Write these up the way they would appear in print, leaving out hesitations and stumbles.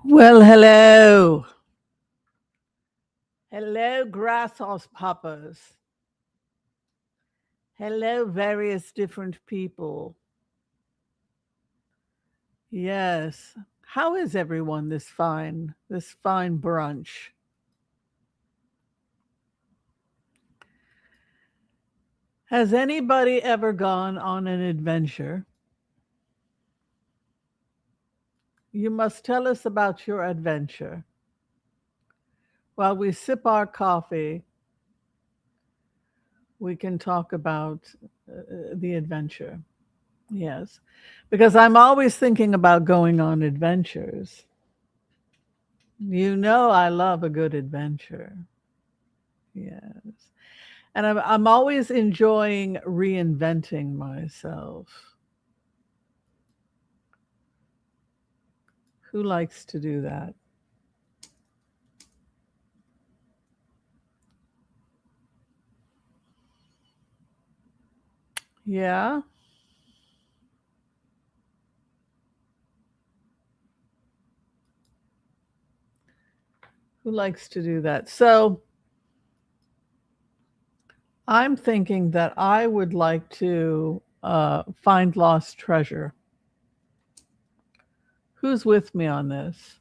Well, hello. Hello, grasshoppers. Hello, various different people. Yes. How is everyone this fine brunch? Has anybody ever gone on an adventure? You must tell us about your adventure. While we sip our coffee, we can talk about the adventure. Yes. Because I'm always thinking about going on adventures. You know, I love a good adventure. Yes. And I'm always enjoying reinventing myself. Who likes to do that? Yeah. Who likes to do that? So I'm thinking that I would like to find lost treasure. Who's with me on this?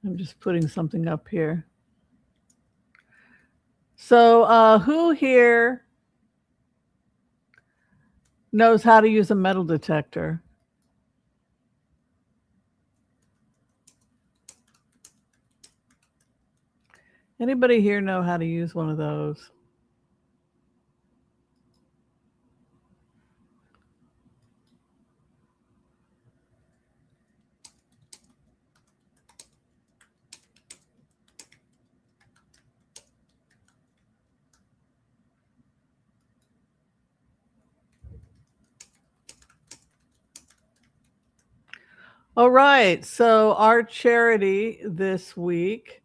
I'm just putting something up here. So, who here knows how to use a metal detector? Anybody here know how to use one of those? All right. So our charity this week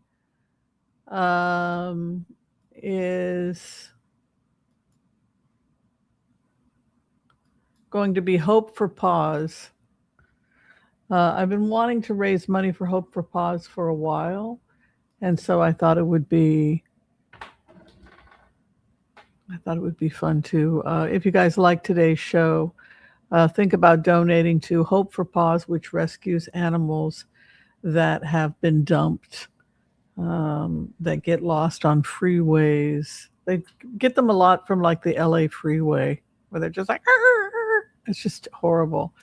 is going to be Hope for Paws. I've been wanting to raise money for Hope for Paws for a while, and so I thought it would be fun to. If you guys like today's show, think about donating to Hope for Paws, which rescues animals that have been dumped, that get lost on freeways. They get them a lot from like the LA freeway, where they're just like, "Arr!" It's just horrible.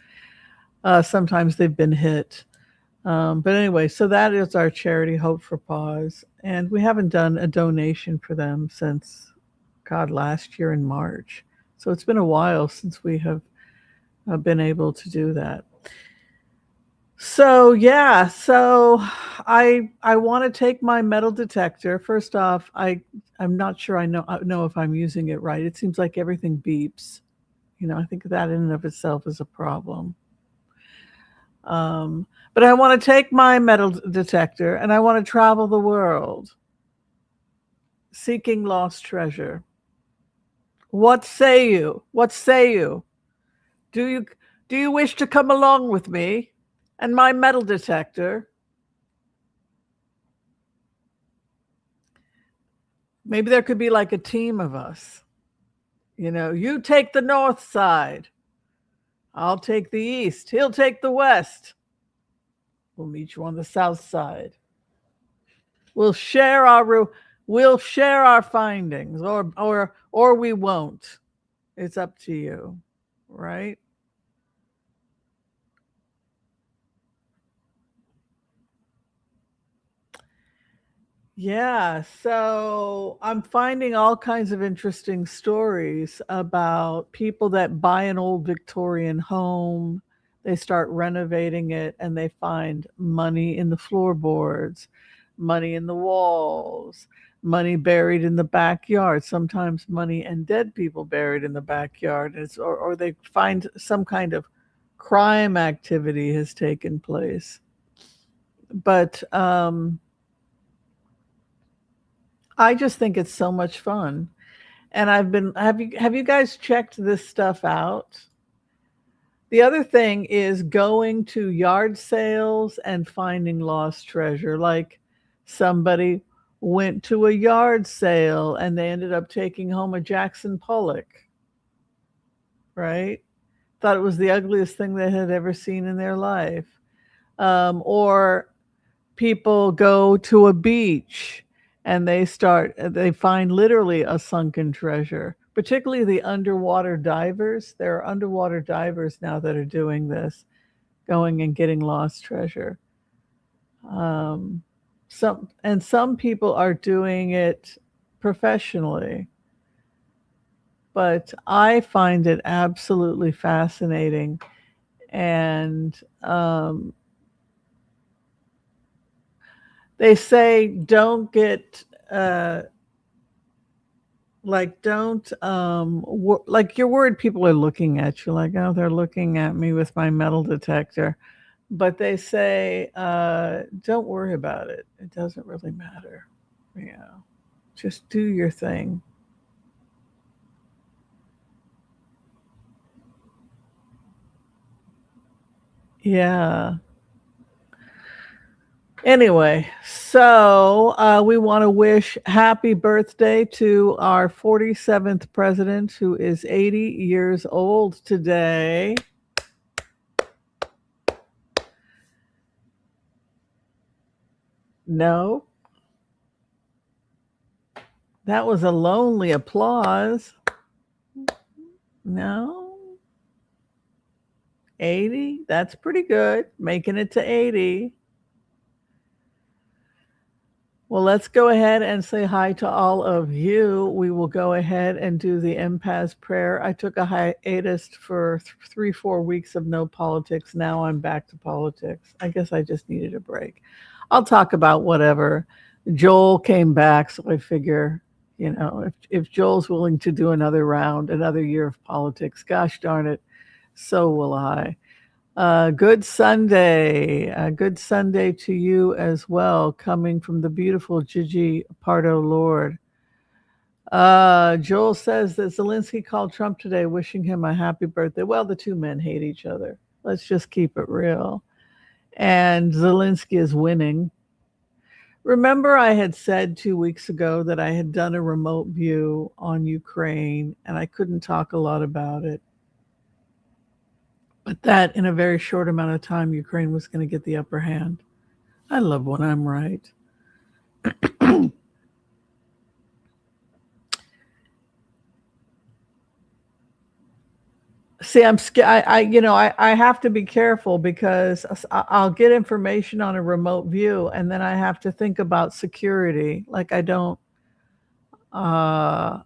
Sometimes they've been hit. But anyway, so that is our charity, Hope for Paws. And we haven't done a donation for them since, God, last year in March. So it's been a while since we have been able to do that. So yeah, so I want to take my metal detector. First off, I'm not sure I know if I'm using it right. It seems like everything beeps. I think that in and of itself is a problem. But I want to take my metal detector and I want to travel the world seeking lost treasure. What say you? What say you? Do you do you wish to come along with me and my metal detector? Maybe there could be like a team of us. You take the north side. I'll take the east. He'll take the west. We'll meet you on the south side. We'll share our we'll share our findings, or we won't. It's up to you, right? Yeah, so I'm finding all kinds of interesting stories about people that buy an old Victorian home, they start renovating it, and they find money in the floorboards, money in the walls, money buried in the backyard, sometimes money and dead people buried in the backyard. Or they find some kind of crime activity has taken place. But I just think it's so much fun. And have you guys checked this stuff out? The other thing is going to yard sales and finding lost treasure. Like somebody went to a yard sale and they ended up taking home a Jackson Pollock, right? Thought it was the ugliest thing they had ever seen in their life. Or people go to a beach and they find literally a sunken treasure, particularly the underwater divers. There are underwater divers now that are doing this, going and getting lost treasure. um, some people are doing it professionally, but I find it absolutely fascinating. And they say don't get like don't like you're worried people are looking at you, like, oh, they're looking at me with my metal detector. But they say don't worry about it, it doesn't really matter, you know, just do your thing. Yeah. Anyway, so we want to wish happy birthday to our 47th president, who is 80 years old today. No, that was a lonely applause. No, 80? That's pretty good. Making it to 80. Well, let's go ahead and say hi to all of you. We will go ahead and do the empath prayer. I took a hiatus for 3, 4 weeks of no politics. Now I'm back to politics. I guess I just needed a break. I'll talk about whatever. Joel came back, so I figure, if Joel's willing to do another round, another year of politics, gosh darn it, so will I. Good Sunday. Good Sunday to you as well, coming from the beautiful Gigi Pardo Lord. Joel says that Zelensky called Trump today, wishing him a happy birthday. Well, the two men hate each other. Let's just keep it real. And Zelensky is winning. Remember, I had said 2 weeks ago that I had done a remote view on Ukraine and I couldn't talk a lot about it. But that in a very short amount of time, Ukraine was going to get the upper hand. I love when I'm right. See, I'm scared. I have to be careful because I'll get information on a remote view, and then I have to think about security. Like I don't. Uh,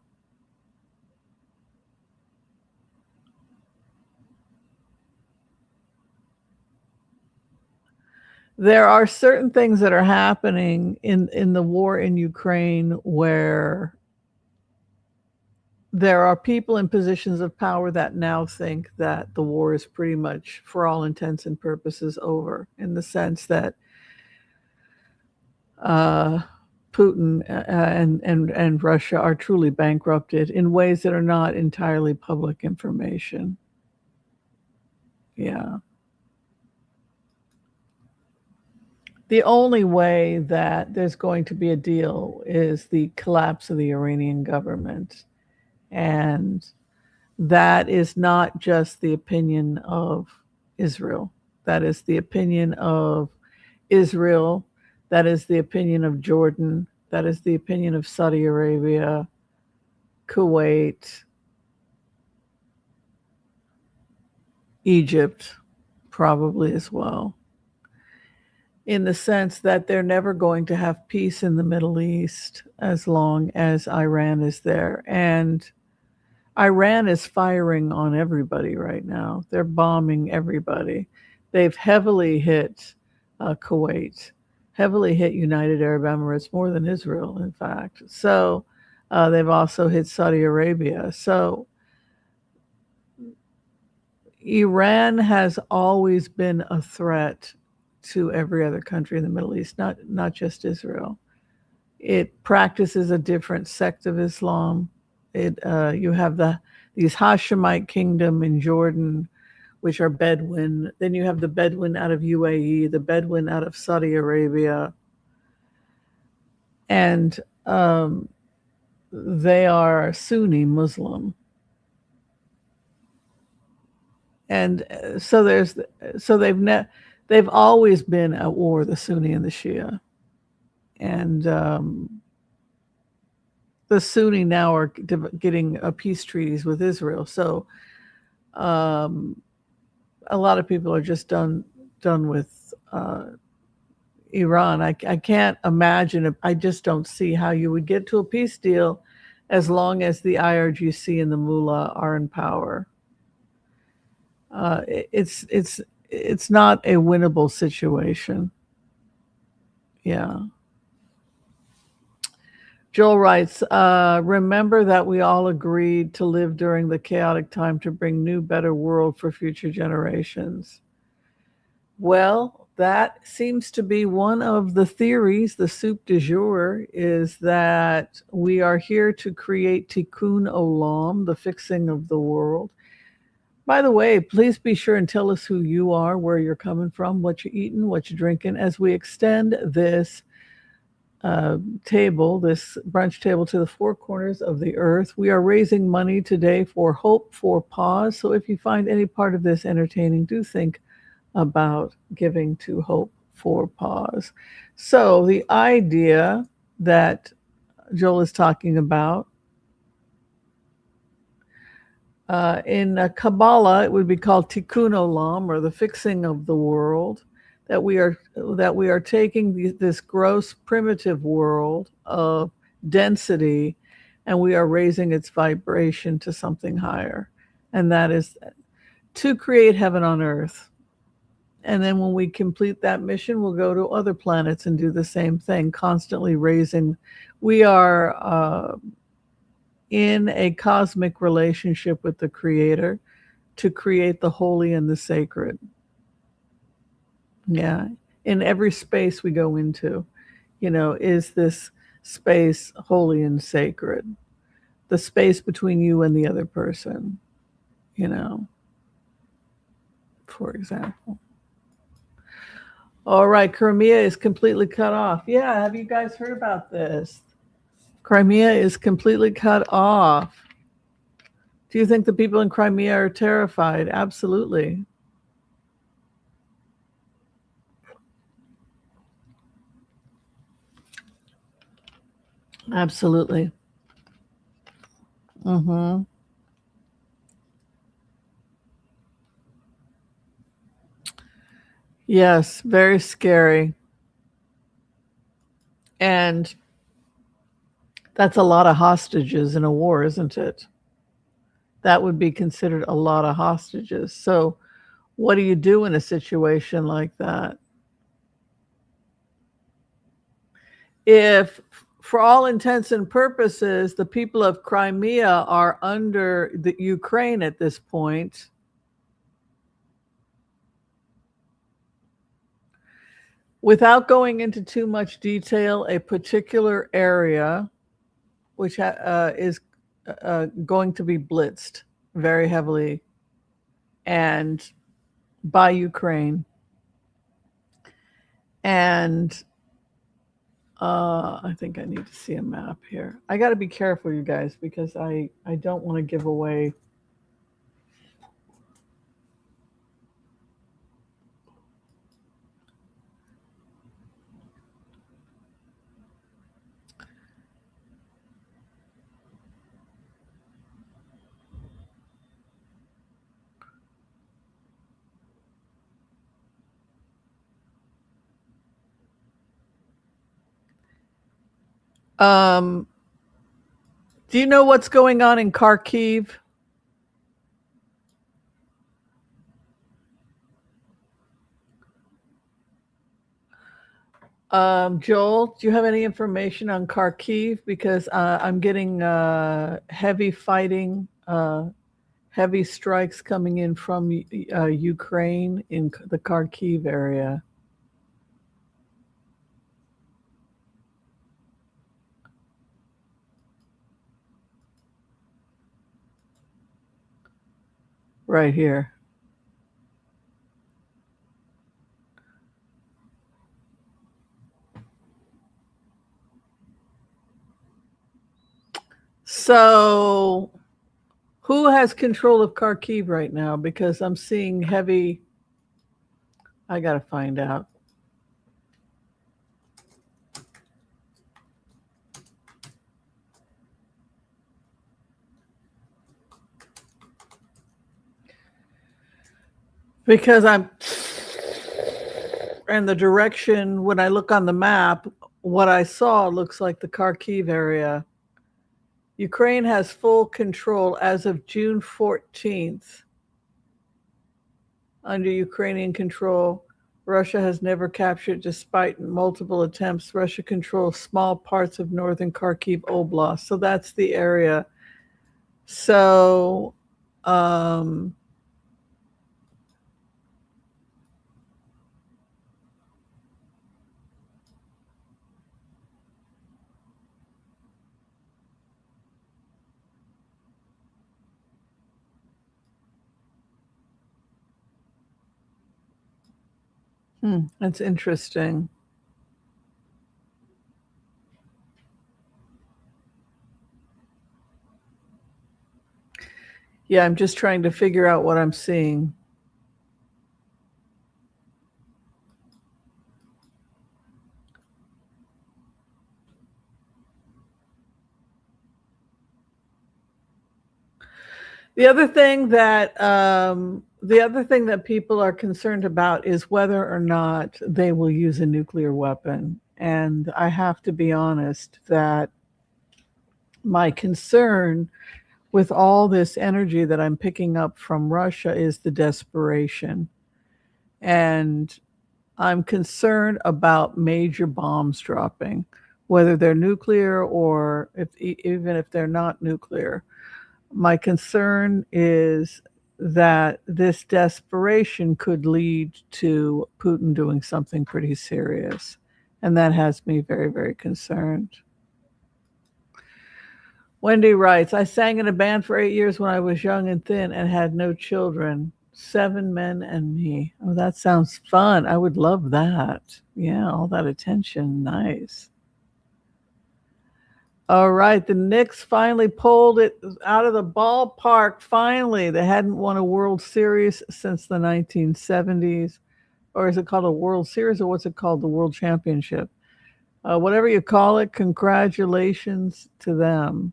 there are certain things that are happening in the war in Ukraine where there are people in positions of power that now think that the war is pretty much, for all intents and purposes, over, in the sense that uh, Putin and Russia are truly bankrupted in ways that are not entirely public information. Yeah. The only way that there's going to be a deal is the collapse of the Iranian government. And that is not just the opinion of Israel. That is the opinion of Israel. That is the opinion of Jordan. That is the opinion of Saudi Arabia, Kuwait, Egypt, probably as well, in the sense that they're never going to have peace in the Middle East as long as Iran is there. And Iran is firing on everybody right now. They're bombing everybody. They've heavily hit Kuwait, heavily hit United Arab Emirates, more than Israel, in fact. So they've also hit Saudi Arabia. So Iran has always been a threat to every other country in the Middle East, not just Israel. It practices a different sect of Islam. You have these Hashemite kingdom in Jordan, which are Bedouin. Then you have the Bedouin out of UAE, the Bedouin out of Saudi Arabia, and they are Sunni Muslim. And they've always been at war, the Sunni and the Shia, and the Sunni now are getting peace treaties with Israel. So um, a lot of people are just done with Iran. I can't imagine. I just don't see how you would get to a peace deal as long as the IRGC and the Mullah are in power. It's not a winnable situation. Yeah. Joel writes, remember that we all agreed to live during the chaotic time to bring new, better world for future generations. Well, that seems to be one of the theories. The soup du jour is that we are here to create tikkun olam, the fixing of the world. By the way, please be sure and tell us who you are, where you're coming from, what you're eating, what you're drinking, as we extend this table, this brunch table, to the four corners of the earth. We are raising money today for Hope for Pause. So if you find any part of this entertaining, do think about giving to Hope for Pause. So the idea that Joel is talking about, in Kabbalah, it would be called Tikkun Olam, or the fixing of the world. That we are taking this gross primitive world of density, and we are raising its vibration to something higher, and that is to create heaven on earth. And then when we complete that mission, we'll go to other planets and do the same thing, constantly raising. We are in a cosmic relationship with the Creator to create the holy and the sacred. Yeah. In every space we go into, is this space holy and sacred? The space between you and the other person, for example. All right, Crimea is completely cut off. Yeah, have you guys heard about this? Crimea is completely cut off. Do you think the people in Crimea are terrified? Absolutely. Absolutely. Mm-hmm. Yes, very scary. And that's a lot of hostages in a war, isn't it? That would be considered a lot of hostages. So, what do you do in a situation like that? If, for all intents and purposes, the people of Crimea are under the Ukraine at this point, without going into too much detail, a particular area which is going to be blitzed very heavily and by Ukraine. And I think I need to see a map here. I got to be careful, you guys, because I don't want to give away. Um, do you know what's going on in Kharkiv? Joel, do you have any information on Kharkiv? Because I'm getting heavy fighting, heavy strikes coming in from Ukraine in the Kharkiv area. right here. So who has control of Kharkiv right now? Because I'm seeing heavy. I got to find out. Because I'm in the direction, when I look on the map, what I saw looks like the Kharkiv area. Ukraine has full control as of June 14th. Under Ukrainian control, Russia has never captured, despite multiple attempts. Russia controls small parts of northern Kharkiv Oblast. So that's the area. So, that's interesting. Yeah, I'm just trying to figure out what I'm seeing. The other thing that people are concerned about is whether or not they will use a nuclear weapon. And I have to be honest that my concern with all this energy that I'm picking up from Russia is the desperation. And I'm concerned about major bombs dropping, whether they're nuclear or even if they're not nuclear. My concern is that this desperation could lead to Putin doing something pretty serious. And that has me very, very concerned. Wendy writes, I sang in a band for 8 years when I was young and thin and had no children. 7 men and me. Oh, that sounds fun. I would love that. Yeah, all that attention. Nice. All right, the Knicks finally pulled it out of the ballpark. Finally, they hadn't won a World Series since the 1970s. Or is it called a World Series, or what's it called? The World Championship. Whatever you call it, congratulations to them.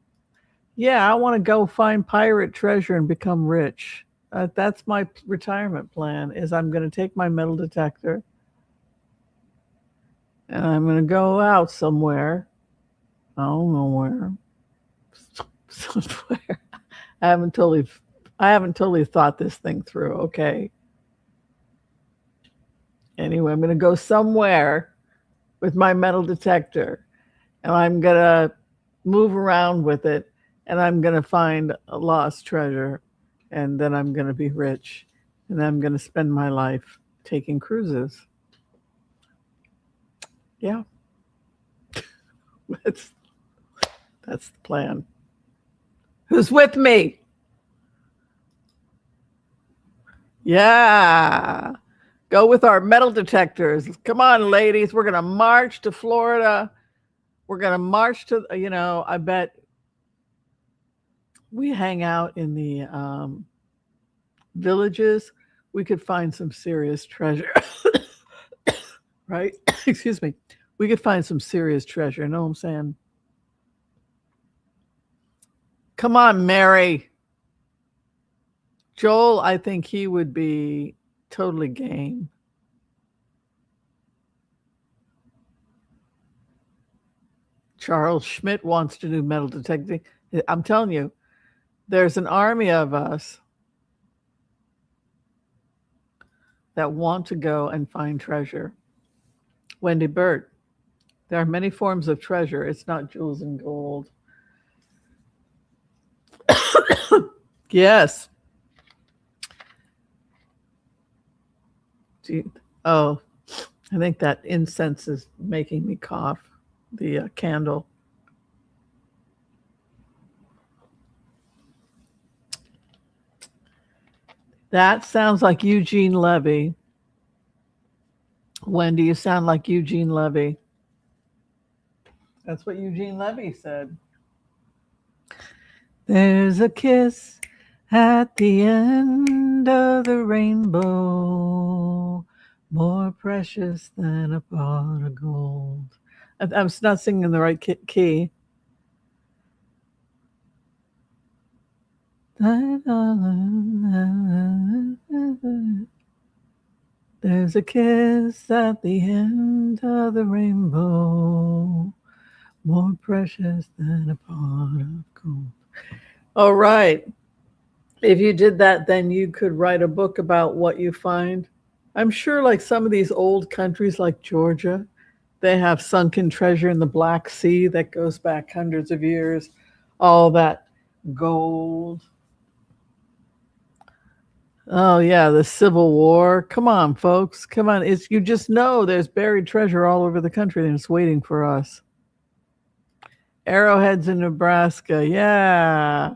Yeah, I want to go find pirate treasure and become rich. That's my retirement plan. Is I'm going to take my metal detector and I'm going to go out somewhere. I don't know where. Somewhere. I haven't totally thought this thing through. Okay. Anyway, I'm going to go somewhere with my metal detector and I'm going to move around with it and I'm going to find a lost treasure and then I'm going to be rich and I'm going to spend my life taking cruises. Yeah. That's the plan. Who's with me? Yeah. Go with our metal detectors. Come on, ladies. We're going to march to Florida. We're going to march to, I bet we hang out in the villages. We could find some serious treasure. Right? Excuse me. We could find some serious treasure. You know what I'm saying? Come on, Mary. Joel, I think he would be totally game. Charles Schmidt wants to do metal detecting. I'm telling you, there's an army of us that want to go and find treasure. Wendy Burt, there are many forms of treasure. It's not jewels and gold. Yes. Oh, I think that incense is making me cough. The candle. That sounds like Eugene Levy. Wendy, you sound like Eugene Levy. That's what Eugene Levy said. There's a kiss at the end of the rainbow, more precious than a pot of gold. I'm not singing the right key. There's a kiss at the end of the rainbow, more precious than a pot of gold. All right. If you did that, then you could write a book about what you find. I'm sure, like some of these old countries like Georgia, they have sunken treasure in the Black Sea that goes back hundreds of years, all that gold. Oh yeah, the Civil War. Come on, folks. Come on. It's you just know there's buried treasure all over the country and it's waiting for us. Arrowheads in Nebraska. Yeah.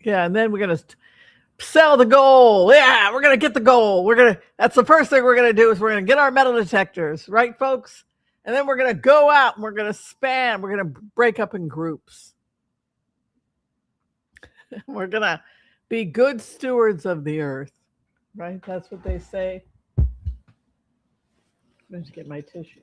Yeah, and then we're going to sell the gold. Yeah, we're going to get the gold. That's the first thing we're going to do is we're going to get our metal detectors, right folks? And then we're going to go out and we're going to span. We're going to break up in groups. We're going to be good stewards of the earth, right? That's what they say. Let me just get my tissue.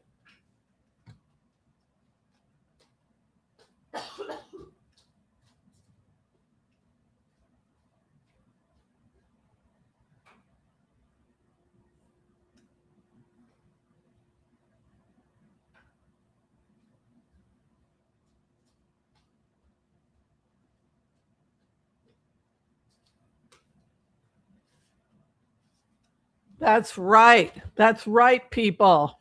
That's right. That's right, people.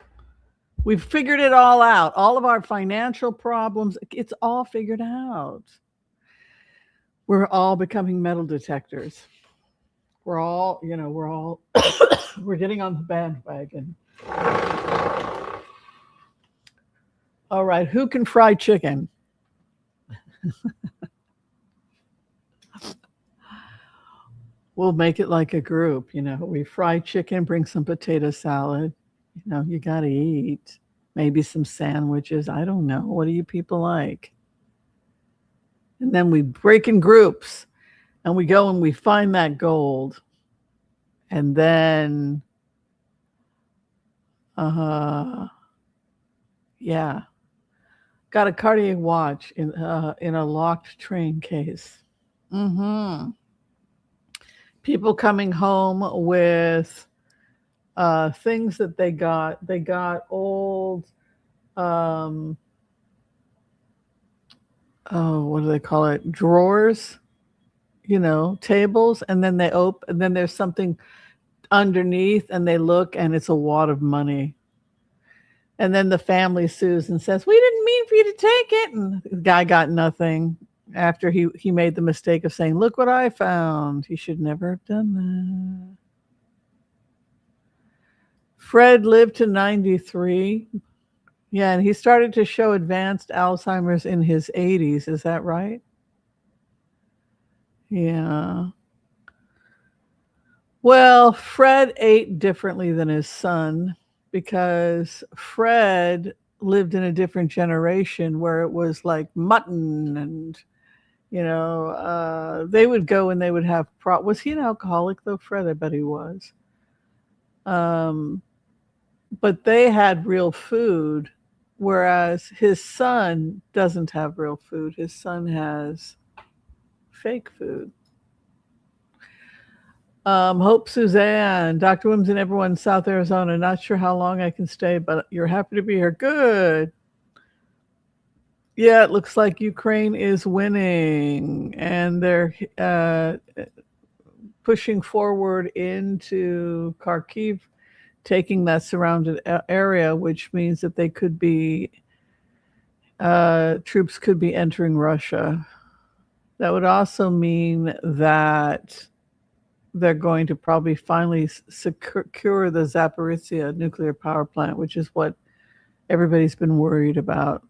We've figured it all out. All of our financial problems, it's all figured out. We're all becoming metal detectors. We're all, we're getting on the bandwagon. All right, who can fry chicken? We'll make it like a group. We fry chicken, bring some potato salad. You got to eat. Maybe some sandwiches. I don't know. What do you people like? And then we break in groups and we go and we find that gold. And then, yeah, got a Cartier watch in a locked train case. Mm-hmm. People coming home with things that they got. They got old, what do they call it? Drawers, tables, and then they open, and then there's something underneath, and they look, and it's a wad of money. And then the family sues and says, "We didn't mean for you to take it." And the guy got nothing after he made the mistake of saying, "Look what I found." He should never have done that. Fred lived to 93. Yeah, and he started to show advanced Alzheimer's in his 80s. Is that right? Yeah. Well, Fred ate differently than his son because Fred lived in a different generation where it was like mutton and they would go and they would have was he an alcoholic though, Fred? I bet he was. But they had real food, whereas his son doesn't have real food. His son has fake food. Hope Suzanne, Dr. Whimsy and everyone in South Arizona. Not sure how long I can stay, but you're happy to be here. Good. Yeah, it looks like Ukraine is winning, and they're pushing forward into Kharkiv, taking that surrounded area, which means that they could be troops could be entering Russia. That would also mean that they're going to probably finally secure the Zaporizhia nuclear power plant, which is what everybody's been worried about.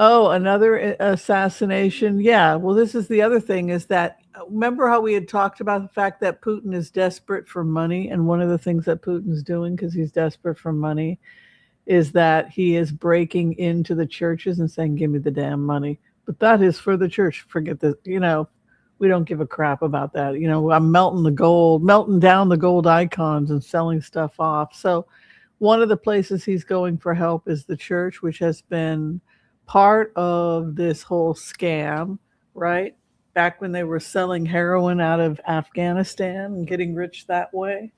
Oh, another assassination. Yeah. Well, this is the other thing is that remember how we had talked about the fact that Putin is desperate for money, and one of the things that Putin's doing because he's desperate for money is that he is breaking into the churches and saying, "Give me the damn money." But that is for the church. Forget this. We don't give a crap about that. I'm melting the gold, melting down the gold icons and selling stuff off. So one of the places he's going for help is the church, which has been part of this whole scam, right? Back when they were selling heroin out of Afghanistan and getting rich that way,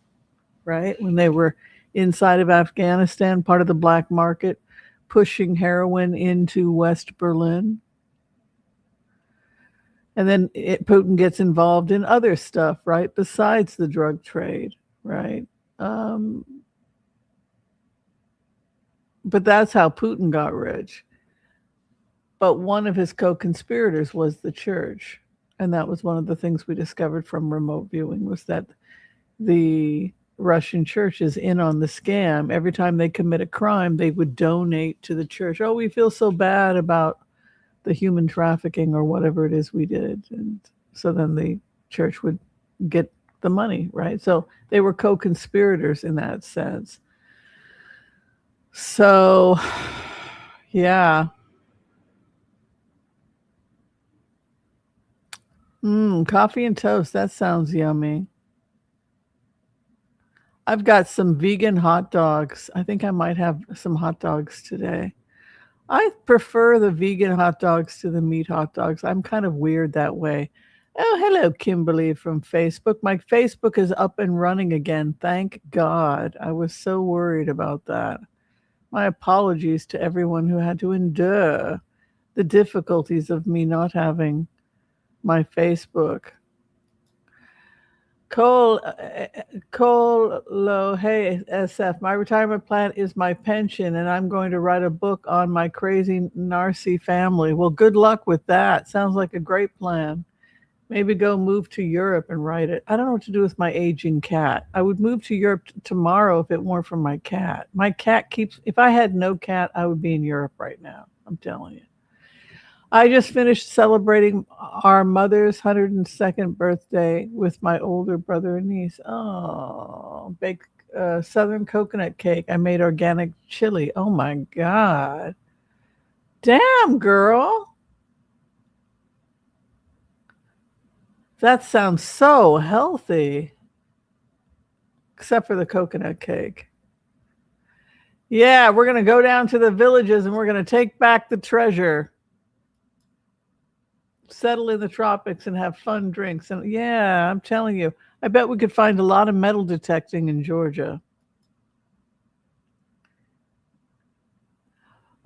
right? When they were inside of Afghanistan, part of the black market, pushing heroin into West Berlin. And then Putin gets involved in other stuff, right? Besides the drug trade, right? But that's how Putin got rich. But one of his co-conspirators was the church. And that was one of the things we discovered from remote viewing was that the Russian church is in on the scam. Every time they commit a crime, they would donate to the church. Oh, we feel so bad about the human trafficking or whatever it is we did. And so then the church would get the money, right? So they were co-conspirators in that sense. So, yeah. Coffee and toast. That sounds yummy. I've got some vegan hot dogs. I think I might have some hot dogs today. I prefer the vegan hot dogs to the meat hot dogs. I'm kind of weird that way. Oh, hello, Kimberly from Facebook. My Facebook is up and running again. Thank God. I was so worried about that. My apologies to everyone who had to endure the difficulties of me not having my Facebook. Cole, hey, SF, my retirement plan is my pension, and I'm going to write a book on my crazy Narcy family. Well, good luck with that. Sounds like a great plan. Maybe go move to Europe and write it. I don't know what to do with my aging cat. I would move to Europe tomorrow if it weren't for my cat. My cat if I had no cat, I would be in Europe right now. I'm telling you. I just finished celebrating our mother's 102nd birthday with my older brother and niece. Oh, baked southern coconut cake. I made organic chili. Oh my God. Damn, girl. That sounds so healthy. Except for the coconut cake. Yeah, we're going to go down to the villages and we're going to take back the treasure. Settle in the tropics and have fun drinks. And yeah, I'm telling you, I bet we could find a lot of metal detecting in Georgia.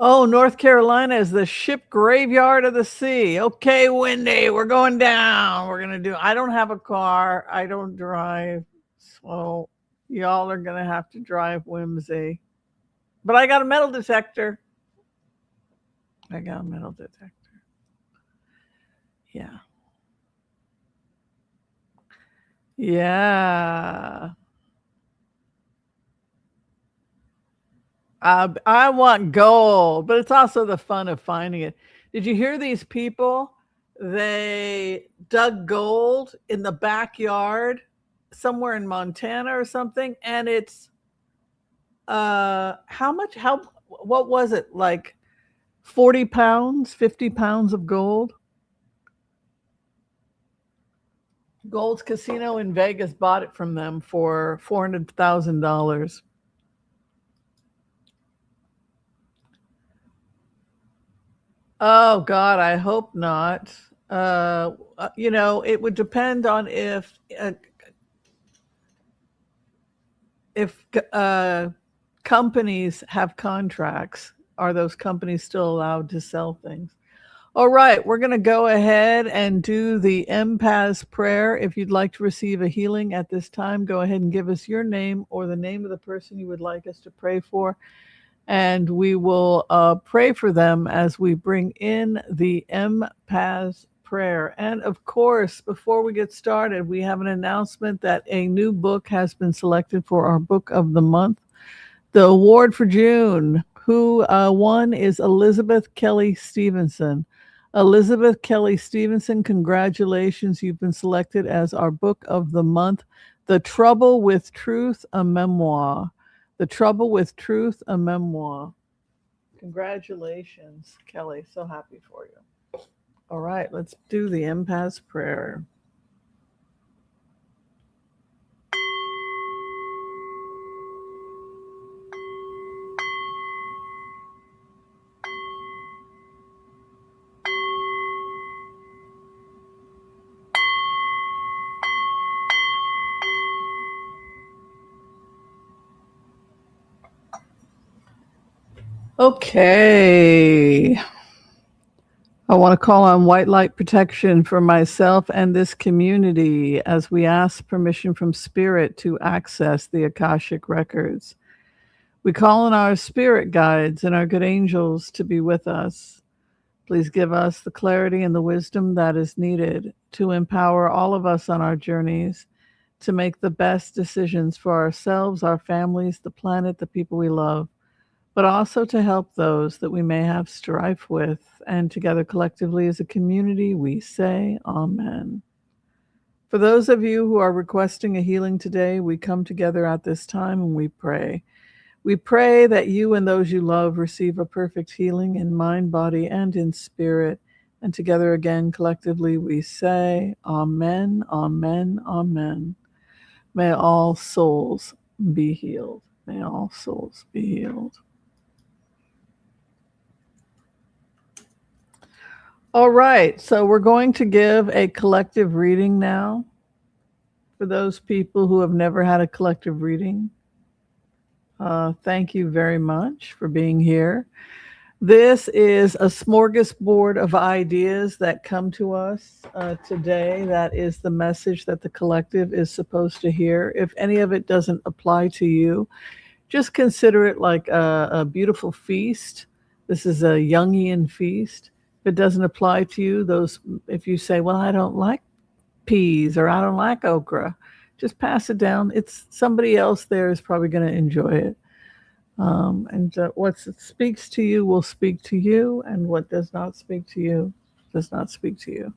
Oh, North Carolina is the ship graveyard of the sea. Okay, Wendy, we're going down. I don't have a car. I don't drive. So y'all are going to have to drive Whimsy. But I got a metal detector. Yeah. Yeah. I want gold, but it's also the fun of finding it. Did you hear these people? They dug gold in the backyard somewhere in Montana or something, and it's what was it, like 40 pounds, 50 pounds of gold? Gold's Casino in Vegas bought it from them for $400,000. Oh God, I hope not. It would depend on if companies have contracts. Are those companies still allowed to sell things? All right, we're going to go ahead and do the empath's prayer. If you'd like to receive a healing at this time, go ahead and give us your name or the name of the person you would like us to pray for. And we will pray for them as we bring in the empath's prayer. And of course, before we get started, we have an announcement that a new book has been selected for our book of the month. The award for June who won is Elizabeth Kelly Stevenson. Elizabeth Kelly Stevenson, congratulations. You've been selected as our book of the month, The Trouble with Truth, a memoir. The Trouble with Truth, a memoir. Congratulations, Kelly. So happy for you. All right, let's do the empath's prayer. Okay. I want to call on white light protection for myself and this community as we ask permission from Spirit to access the Akashic records. We call on our spirit guides and our good angels to be with us. Please give us the clarity and the wisdom that is needed to empower all of us on our journeys to make the best decisions for ourselves, our families, the planet, the people we love, but also to help those that we may have strife with. And together collectively as a community, we say Amen. For those of you who are requesting a healing today, we come together at this time and we pray. We pray that you and those you love receive a perfect healing in mind, body, and in spirit. And together again, collectively, we say Amen, Amen, Amen. May all souls be healed. May all souls be healed. All right, so we're going to give a collective reading now for those people who have never had a collective reading. Thank you very much for being here. This is a smorgasbord of ideas that come to us today. That is the message that the collective is supposed to hear. If any of it doesn't apply to you, just consider it like a beautiful feast. This is a Jungian feast. If it doesn't apply to you, if you say, well, I don't like peas or I don't like okra, just pass it down. It's somebody else there is probably going to enjoy it. What speaks to you will speak to you, and what does not speak to you does not speak to you.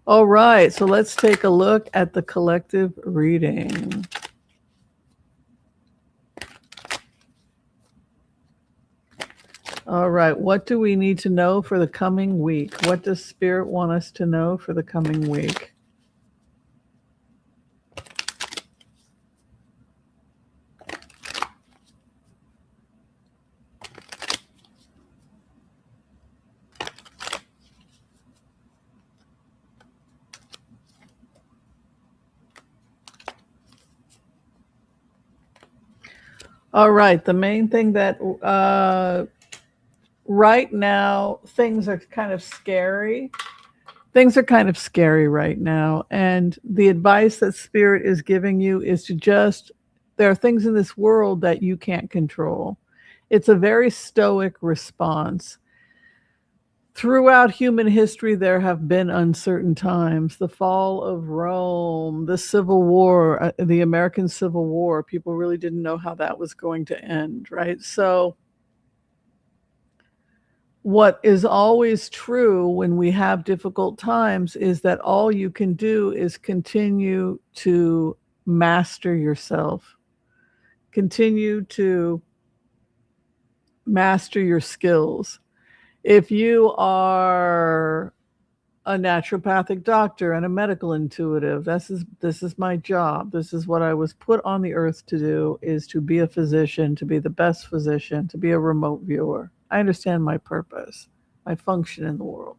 All right, so let's take a look at the collective reading. All right, what do we need to know for the coming week? What does Spirit want us to know for the coming week? All right, the main thing that right now, things are kind of scary. Things are kind of scary right now. And the advice that Spirit is giving you is there are things in this world that you can't control. It's a very stoic response. Throughout human history, there have been uncertain times. The fall of Rome, the Civil War, the American Civil War, people really didn't know how that was going to end, right? So what is always true when we have difficult times is that all you can do is continue to master yourself, continue to master your skills. If you are a naturopathic doctor and a medical intuitive, this is my job. This is what I was put on the earth to do, is to be a physician, to be the best physician, to be a remote viewer. I understand my purpose, my function in the world.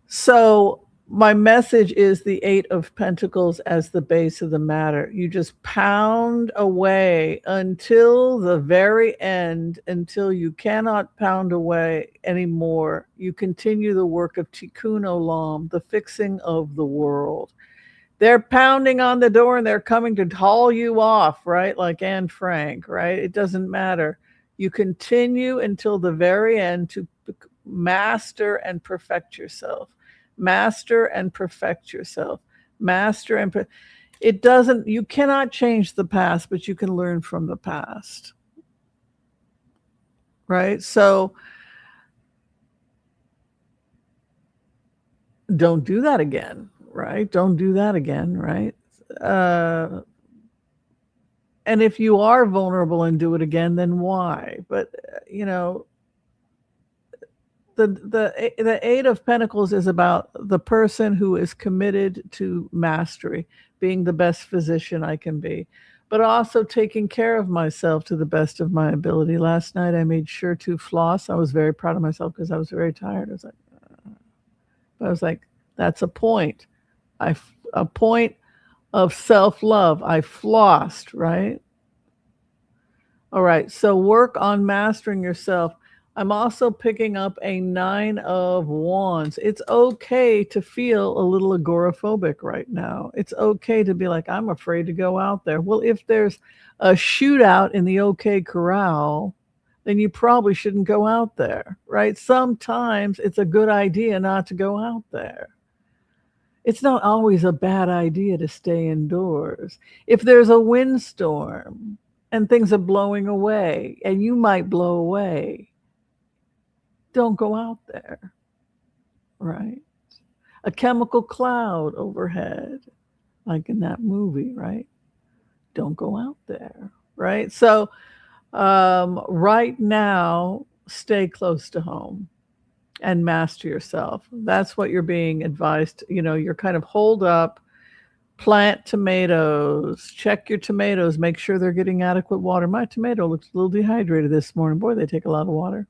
So my message is the Eight of Pentacles as the base of the matter. You just pound away until the very end, until you cannot pound away anymore. You continue the work of Tikkun Olam, the fixing of the world. They're pounding on the door and they're coming to haul you off, right? Like Anne Frank, right? It doesn't matter. You continue until the very end to master and perfect yourself. Master and perfect yourself. Master and you cannot change the past, but you can learn from the past. right? So don't do that again, right? Don't do that again, right? Uh, and if you are vulnerable and do it again, then why? But you know, the Eight of Pentacles is about the person who is committed to mastery, being the best physician I can be, but also taking care of myself to the best of my ability. Last night I made sure to floss. I was very proud of myself because I was very tired. I was like, that's a point. A point of self-love. I flossed, right? All right. So work on mastering yourself. I'm also picking up a 9 of Wands. It's okay to feel a little agoraphobic right now. It's okay to be like, I'm afraid to go out there. Well, if there's a shootout in the OK Corral, then you probably shouldn't go out there, right? Sometimes it's a good idea not to go out there. It's not always a bad idea to stay indoors. If there's a windstorm and things are blowing away and you might blow away, don't go out there, right? A chemical cloud overhead, like in that movie, right? Don't go out there, right? So, right now, stay close to home and master yourself. That's what you're being advised. You know, you're kind of holed up. Plant tomatoes. Check your tomatoes. Make sure they're getting adequate water. My tomato looks a little dehydrated this morning. Boy, they take a lot of water.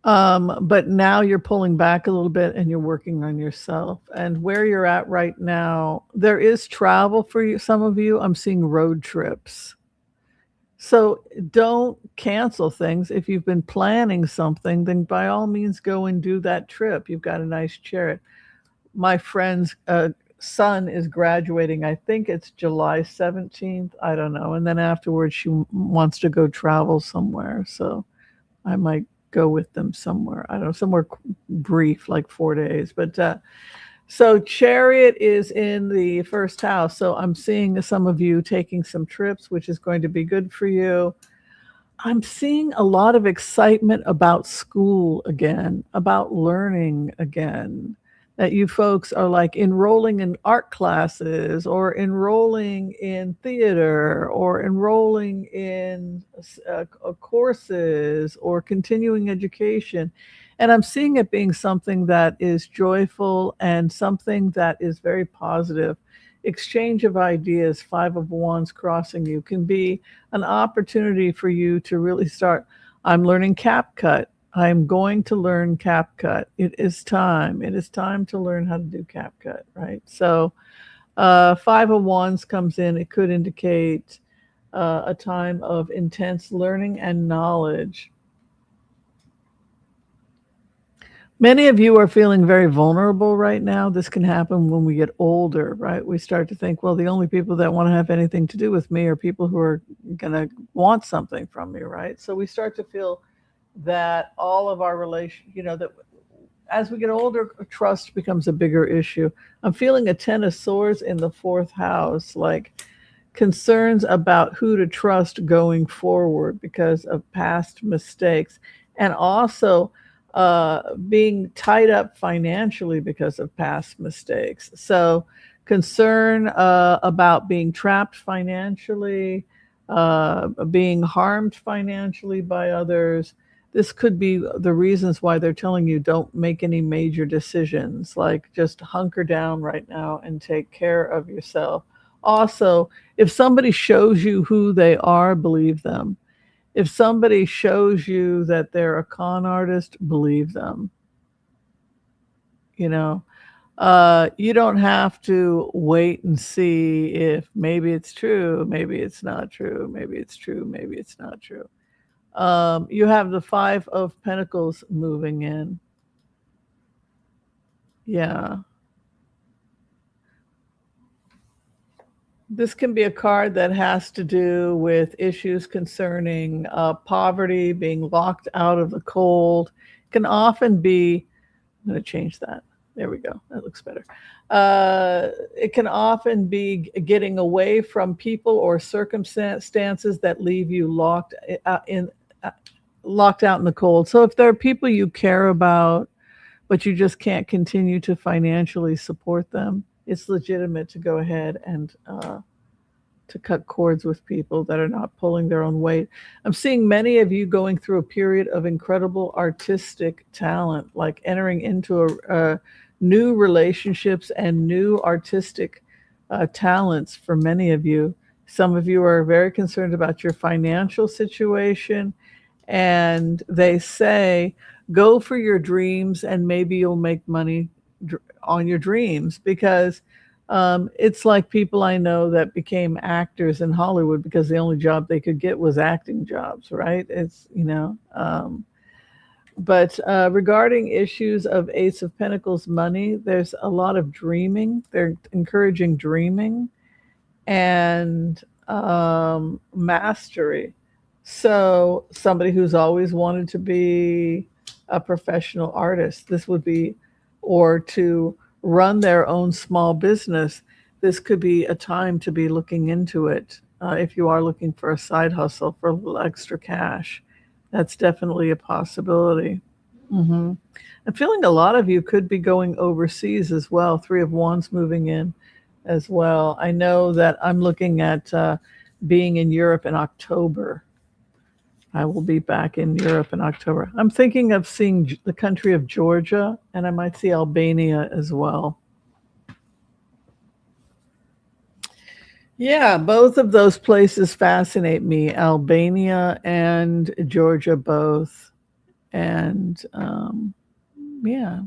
But now you're pulling back a little bit and you're working on yourself. And where you're at right now, there is travel for you. Some of you, I'm seeing road trips. So don't cancel things. If you've been planning something, then by all means go and do that trip. You've got a nice chariot. My friend's son is graduating. I think it's July 17th. I don't know. And then afterwards, she wants to go travel somewhere. So I might go with them somewhere. I don't know, somewhere brief, like 4 days. But so Chariot is in the first house. So I'm seeing some of you taking some trips, which is going to be good for you. I'm seeing a lot of excitement about school again, about learning again. That you folks are like enrolling in art classes or enrolling in theater or enrolling in courses or continuing education. And I'm seeing it being something that is joyful and something that is very positive. Exchange of ideas, 5 of Wands crossing you can be an opportunity for you to really start. I'm learning CapCut. I'm going to learn CapCut. It is time. It is time to learn how to do CapCut, right? So 5 of Wands comes in. It could indicate a time of intense learning and knowledge. Many of you are feeling very vulnerable right now. This can happen when we get older, right? We start to think, well, the only people that want to have anything to do with me are people who are going to want something from me, right? So we start to feel that all of our that as we get older, trust becomes a bigger issue. I'm feeling a 10 of Swords in the 4th house, like concerns about who to trust going forward because of past mistakes, and also being tied up financially because of past mistakes. So concern about being trapped financially, being harmed financially by others. This could be the reasons why they're telling you don't make any major decisions, like just hunker down right now and take care of yourself. Also, if somebody shows you who they are, believe them. If somebody shows you that they're a con artist, believe them. You know, you don't have to wait and see if maybe it's true, maybe it's not true, maybe it's true, maybe it's not true. You have the 5 of Pentacles moving in. Yeah. This can be a card that has to do with issues concerning poverty, being locked out of the cold. It can often be, I'm going to change that. There we go. That looks better. It can often be getting away from people or circumstances that leave you uh, locked out in the cold. So if there are people you care about, but you just can't continue to financially support them, it's legitimate to go ahead and to cut cords with people that are not pulling their own weight. I'm seeing many of you going through a period of incredible artistic talent, like entering into new relationships and new artistic talents for many of you. Some of you are very concerned about your financial situation, and they say, go for your dreams and maybe you'll make money on your dreams, because it's like people I know that became actors in Hollywood because the only job they could get was acting jobs, right? But regarding issues of Ace of Pentacles money, there's a lot of dreaming. They're encouraging dreaming and mastery. So, somebody who's always wanted to be a professional artist, this would be, or to run their own small business, this could be a time to be looking into it. If you are looking for a side hustle for a little extra cash, that's definitely a possibility. hmm I'm feeling a lot of you could be going overseas as well. Three of Wands moving in as well. I know that I'm looking at being in Europe in October. I will be back in Europe in October. I'm thinking of seeing the country of Georgia, and I might see Albania as well. Yeah, both of those places fascinate me, Albania and Georgia both. And yeah.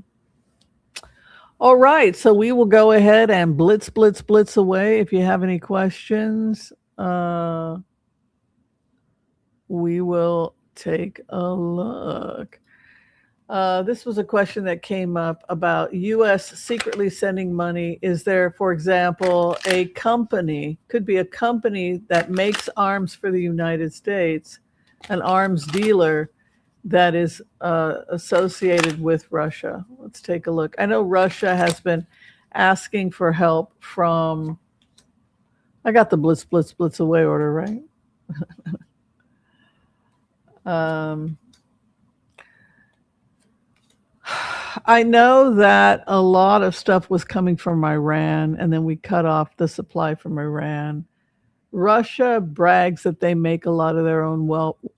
All right, so we will go ahead and blitz, blitz, blitz away. If you have any questions, we will take a look. This was a question that came up about U.S. secretly sending money. Is there, for example, a company, could be a company that makes arms for the United States, an arms dealer that is associated with Russia? Let's take a look. I know Russia has been asking for help from, I got the blitz, blitz, blitz away order, right? um, I know that a lot of stuff was coming from Iran, and then we cut off the supply from Iran. Russia brags that they make a lot of their own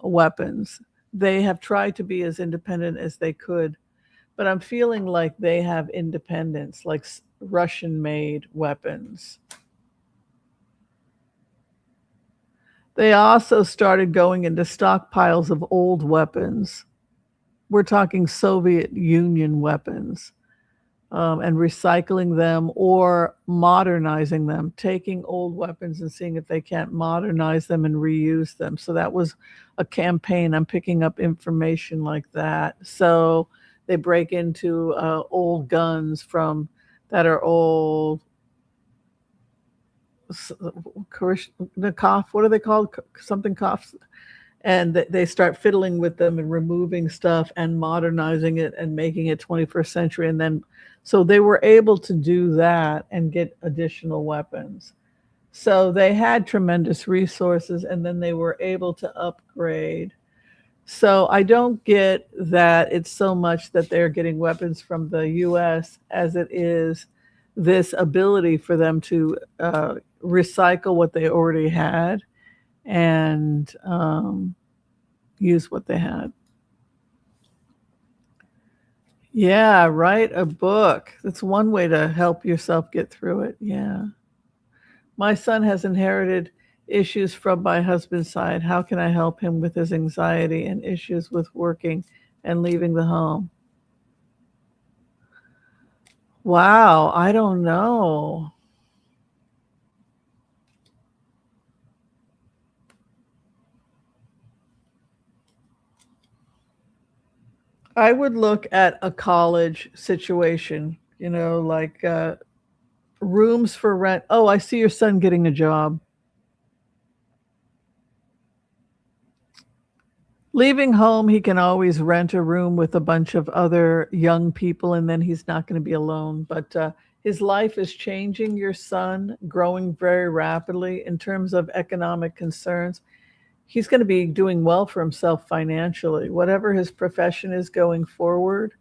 weapons. They have tried to be as independent as they could, but I'm feeling like they have independence, like Russian made weapons. They also started going into stockpiles of old weapons. We're talking Soviet Union weapons, and recycling them or modernizing them, taking old weapons and seeing if they can't modernize them and reuse them. So that was a campaign. I'm picking up information like that. So they break into old guns from that are old. Karishnikov, what are they called? Something coughs, and they start fiddling with them and removing stuff and modernizing it and making it 21st century. And then so they were able to do that and get additional weapons. So they had tremendous resources, and then they were able to upgrade. So I don't get that it's so much that they're getting weapons from the US as it is this ability for them to recycle what they already had and use what they had. Yeah, write a book. That's one way to help yourself get through it. Yeah. My son has inherited issues from my husband's side. How can I help him with his anxiety and issues with working and leaving the home? Wow, I don't know. I would look at a college situation, like rooms for rent. Oh, I see your son getting a job. Leaving home, he can always rent a room with a bunch of other young people, and then he's not going to be alone. But his life is changing, your son, growing very rapidly in terms of economic concerns. He's going to be doing well for himself financially, whatever his profession is going forward.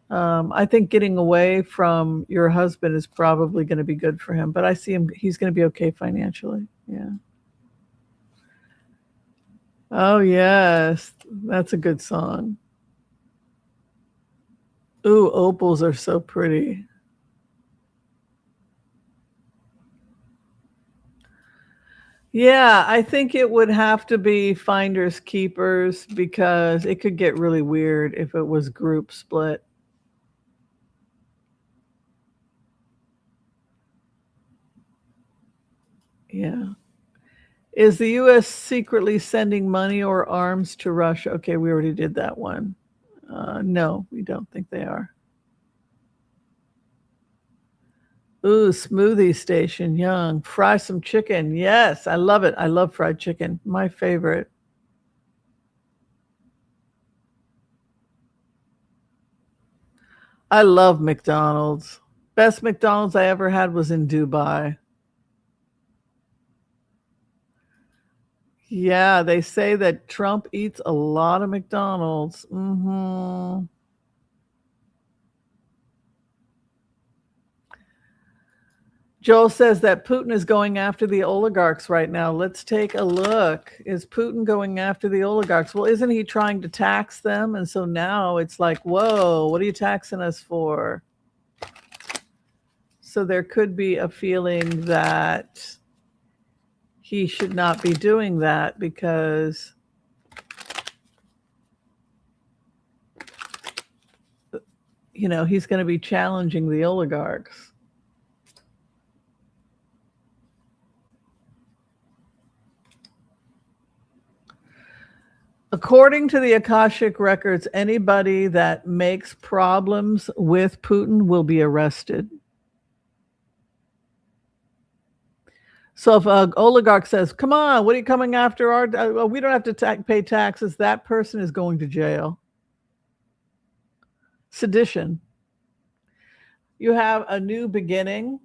I think getting away from your husband is probably going to be good for him, but I see him, he's going to be okay financially. Yeah. Oh, yes. That's a good song. Ooh, opals are so pretty. Yeah, I think it would have to be finders keepers because it could get really weird if it was group split. Yeah. Is the US secretly sending money or arms to Russia? Okay, we already did that one. No, we don't think they are. Ooh, smoothie station, young. Fry some chicken. Yes, I love it. I love fried chicken. My favorite. I love McDonald's. Best McDonald's I ever had was in Dubai. Yeah, they say that Trump eats a lot of McDonald's. Joel says that Putin is going after the oligarchs right now. Let's take a look. Is Putin going after the oligarchs? Well, isn't he trying to tax them? And so now it's like, whoa, what are you taxing us for? So there could be a feeling that he should not be doing that because he's going to be challenging the oligarchs. According to the Akashic records, anybody that makes problems with Putin will be arrested. So if an oligarch says, "Come on, what are you coming after our? We don't have to pay taxes," that person is going to jail. Sedition. You have a new beginning.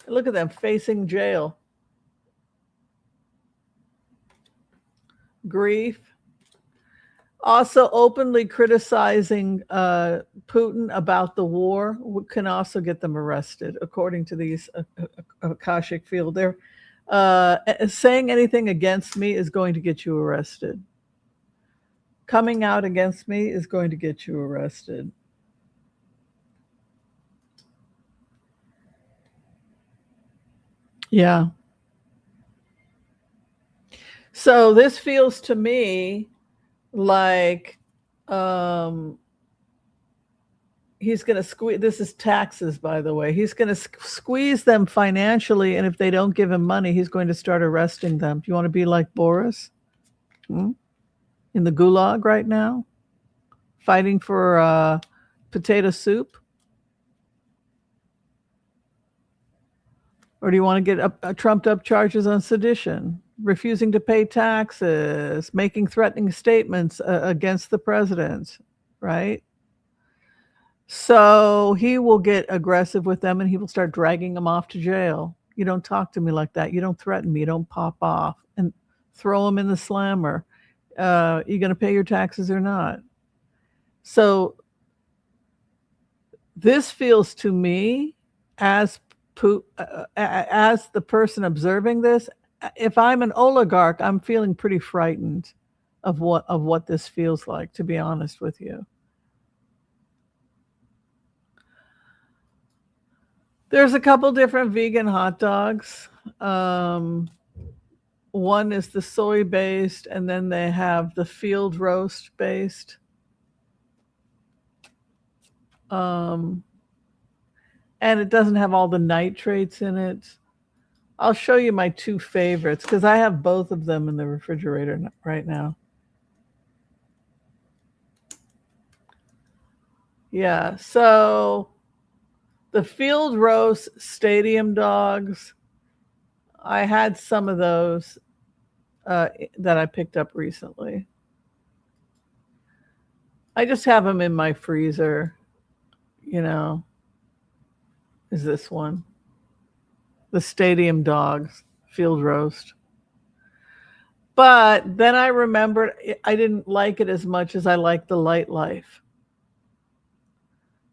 Look at them facing jail. Grief. Also, openly criticizing Putin about the war can also get them arrested, according to these Akashic field. They're saying anything against me is going to get you arrested. Coming out against me is going to get you arrested. Yeah. So this feels to me like he's going to squeeze. This is taxes, by the way. He's going to squeeze them financially, and if they don't give him money, he's going to start arresting them. Do you want to be like Boris in the gulag right now, fighting for potato soup? Or do you want to get trumped up charges on sedition, refusing to pay taxes, making threatening statements against the president, right? So he will get aggressive with them and he will start dragging them off to jail. You don't talk to me like that. You don't threaten me. You don't pop off and throw them in the slammer. You going to pay your taxes or not? So this feels to me as as the person observing this, if I'm an oligarch, I'm feeling pretty frightened of what this feels like, to be honest with you. There's a couple different vegan hot dogs. One is the soy based, and then they have the field roast based. And it doesn't have all the nitrates in it. I'll show you my two favorites because I have both of them in the refrigerator right now. Yeah, so the field roast stadium dogs, I had some of those. that I picked up recently. I just have them in my freezer, you know, is this one. The Stadium Dogs Field Roast. But then I remembered I didn't like it as much as I like the Light Life.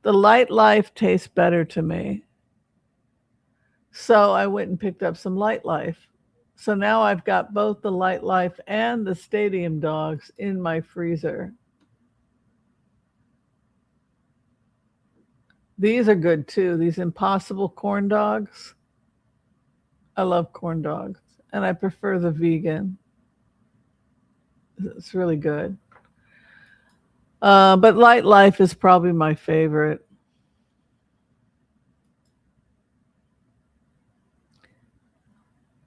The Light Life tastes better to me. So I went and picked up some Light Life. So now I've got both the Light Life and the Stadium Dogs in my freezer. These are good too. These Impossible corn dogs. I love corn dogs, and I prefer the vegan. It's really good. But Light Life is probably my favorite.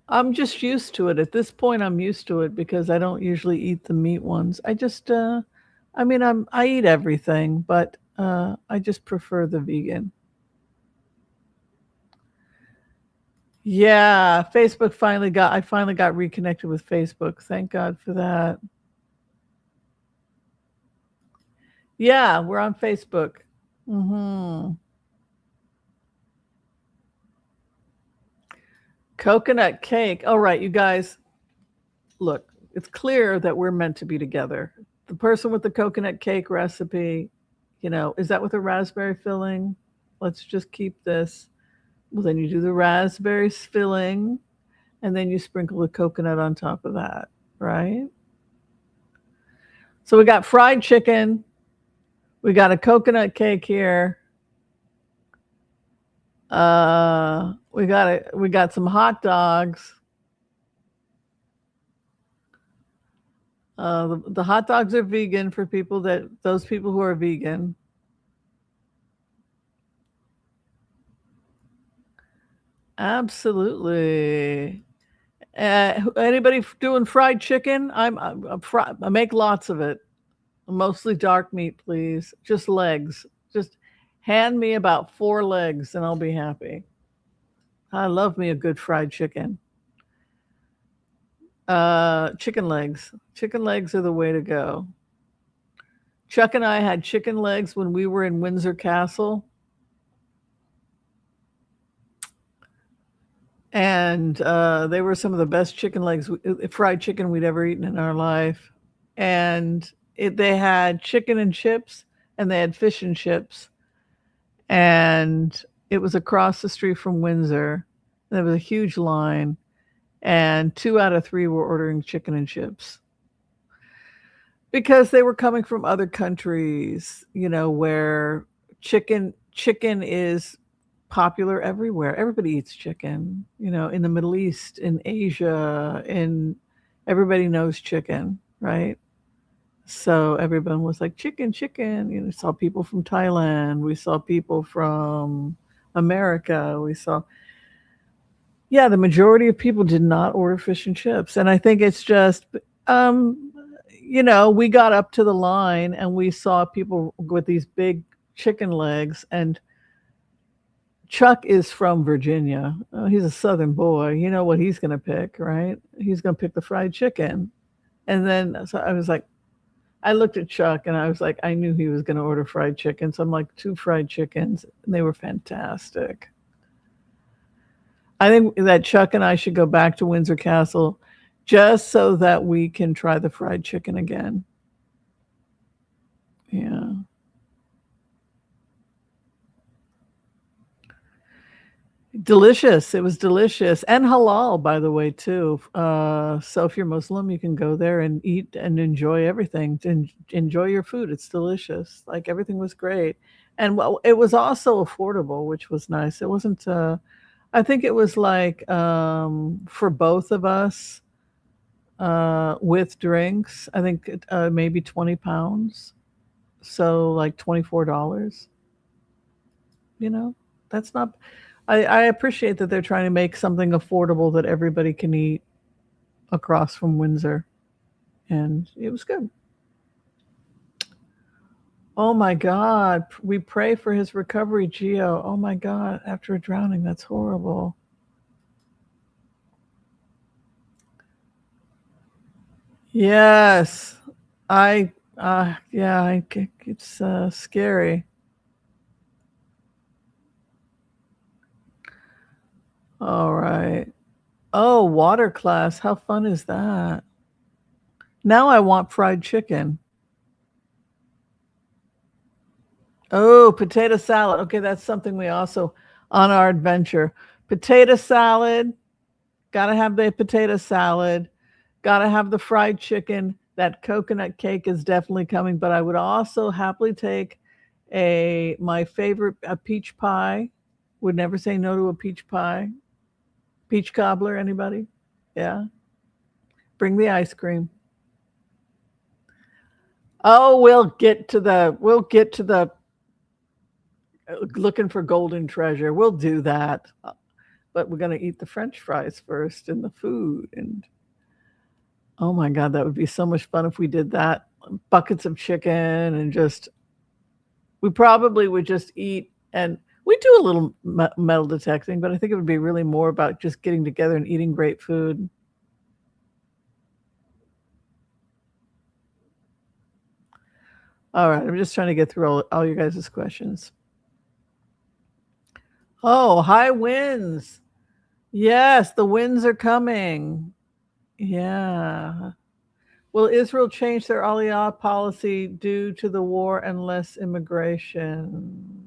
I'm just used to it. At this point, I'm used to it because I don't usually eat the meat ones. I mean, I eat everything, but I just prefer the vegan. Yeah, I finally got reconnected with Facebook. Thank God for that. Yeah, we're on Facebook. Hmm. Coconut cake. All right, you guys, look, it's clear that we're meant to be together. The person with the coconut cake recipe, is that with a raspberry filling? Let's just keep this. Well, then you do the raspberries filling, and then you sprinkle the coconut on top of that, right? So we got fried chicken, we got a coconut cake here. We got some hot dogs. The hot dogs are vegan for those people who are vegan. Absolutely. Anybody doing fried chicken? I make lots of it. Mostly dark meat, please. Just legs. Just hand me about 4 legs and I'll be happy. I love me a good fried chicken. Chicken legs. Chicken legs are the way to go. Chuck and I had chicken legs when we were in Windsor Castle. And they were some of the best fried chicken we'd ever eaten in our life. And they had chicken and chips, and they had fish and chips, and it was across the street from Windsor. There was a huge line, and 2 out of 3 were ordering chicken and chips because they were coming from other countries, where chicken is popular everywhere. Everybody eats chicken, in the Middle East, in Asia, everybody knows chicken, right? So everyone was like, chicken, chicken. We saw people from Thailand. We saw people from America. The majority of people did not order fish and chips. And I think it's just, we got up to the line and we saw people with these big chicken legs. And Chuck is from Virginia. He's a Southern boy. You know what he's going to pick, right? He's going to pick the fried chicken. And then so I looked at Chuck and I was like, I knew he was going to order fried chicken. So I'm like, 2 fried chickens. And they were fantastic. I think that Chuck and I should go back to Windsor Castle just so that we can try the fried chicken again. Yeah. Delicious. It was delicious and halal, by the way, too. So if you're Muslim, you can go there and eat and enjoy everything. Enjoy your food. It's delicious. Like everything was great, and it was also affordable, which was nice. It wasn't. I think it was like for both of us with drinks. I think maybe £20, so like $24. That's not. I appreciate that they're trying to make something affordable that everybody can eat across from Windsor, and it was good. Oh my God, we pray for his recovery, Gio. Oh my God, after a drowning, that's horrible. Yes. It's scary. All right. Oh, water class. How fun is that? Now I want fried chicken. Oh, potato salad. Okay, that's something we also on our adventure. Potato salad. Gotta have the potato salad. Gotta have the fried chicken. That coconut cake is definitely coming, but I would also happily take my favorite a peach pie. Would never say no to a peach pie. Peach cobbler, anybody? Yeah. Bring the ice cream. Oh, we'll get to the looking for golden treasure. We'll do that. But we're going to eat the french fries first and the food. And oh my God, that would be so much fun if we did that. Buckets of chicken and we probably would just eat and we do a little metal detecting, but I think it would be really more about just getting together and eating great food. All right, I'm just trying to get through all you guys' questions. Oh, high winds. Yes, the winds are coming. Yeah. Will Israel change their Aliyah policy due to the war and less immigration?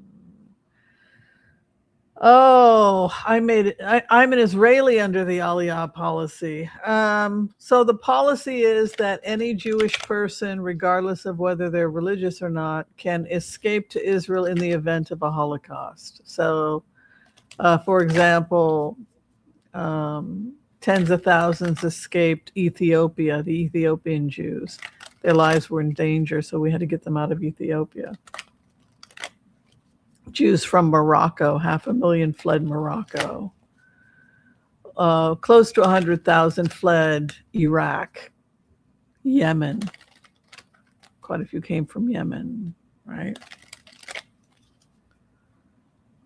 Oh, I made it. I'm an Israeli under the Aliyah policy. So the policy is that any Jewish person, regardless of whether they're religious or not, can escape to Israel in the event of a Holocaust. So, for example, tens of thousands escaped Ethiopia, the Ethiopian Jews. Their lives were in danger, so we had to get them out of Ethiopia. Jews from Morocco, 500,000 fled Morocco. Close to 100,000 fled Iraq, Yemen. Quite a few came from Yemen, right?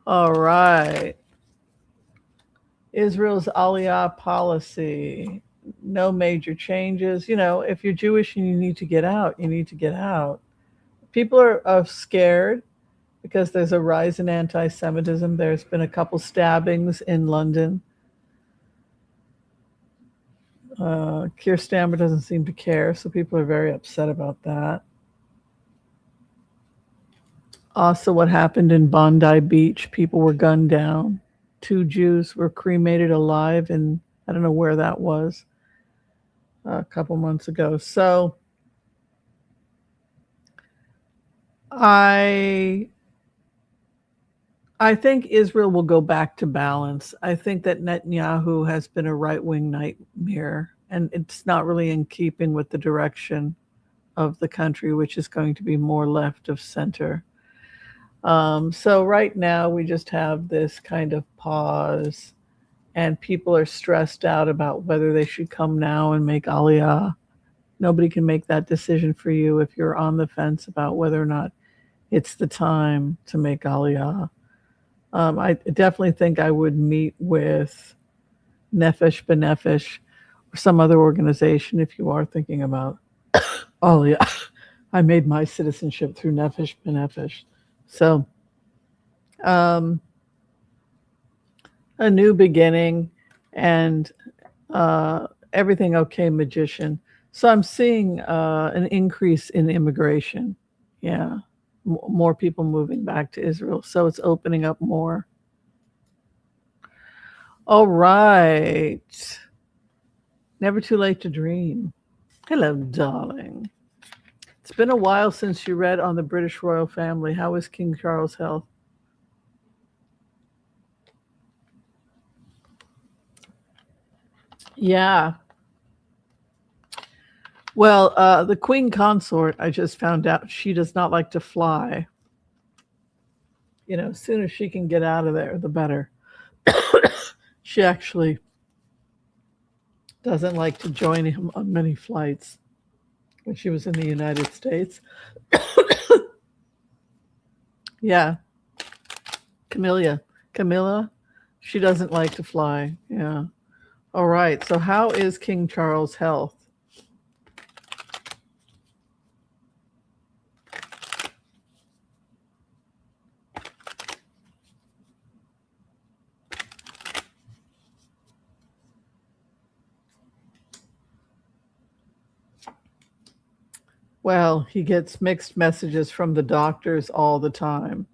All right. Israel's Aliyah policy. No major changes. You know, if you're Jewish and you need to get out, you need to get out. People are scared because there's a rise in anti Semitism. There's been a couple stabbings in London. Keir Starmer doesn't seem to care, so people are very upset about that. Also, what happened in Bondi Beach, people were gunned down. 2 Jews were cremated alive, and I don't know where that was a couple months ago. So I I think Israel will go back to balance. I think that Netanyahu has been a right wing nightmare, and it's not really in keeping with the direction of the country, which is going to be more left of center. So right now we just have this kind of pause, and people are stressed out about whether they should come now and make Aliyah. Nobody can make that decision for you if you're on the fence about whether or not it's the time to make Aliyah. I definitely think I would meet with Nefesh B'Nefesh or some other organization if you are thinking about Aliyah. I made my citizenship through Nefesh B'Nefesh. So, um, a new beginning and everything okay, magician. So I'm seeing an increase in immigration. Yeah, more people moving back to Israel. So it's opening up more. All right. Never too late to dream. Hello, darling. It's been a while since you read on the British royal family. How is King Charles' health? Yeah. Well, the Queen Consort, I just found out she does not like to fly. You know, as soon as she can get out of there, the better. She actually doesn't like to join him on many flights when she was in the United States. Yeah, Camilla, she doesn't like to fly. Yeah. All right. So, how is King Charles' health? Well, he gets mixed messages from the doctors all the time.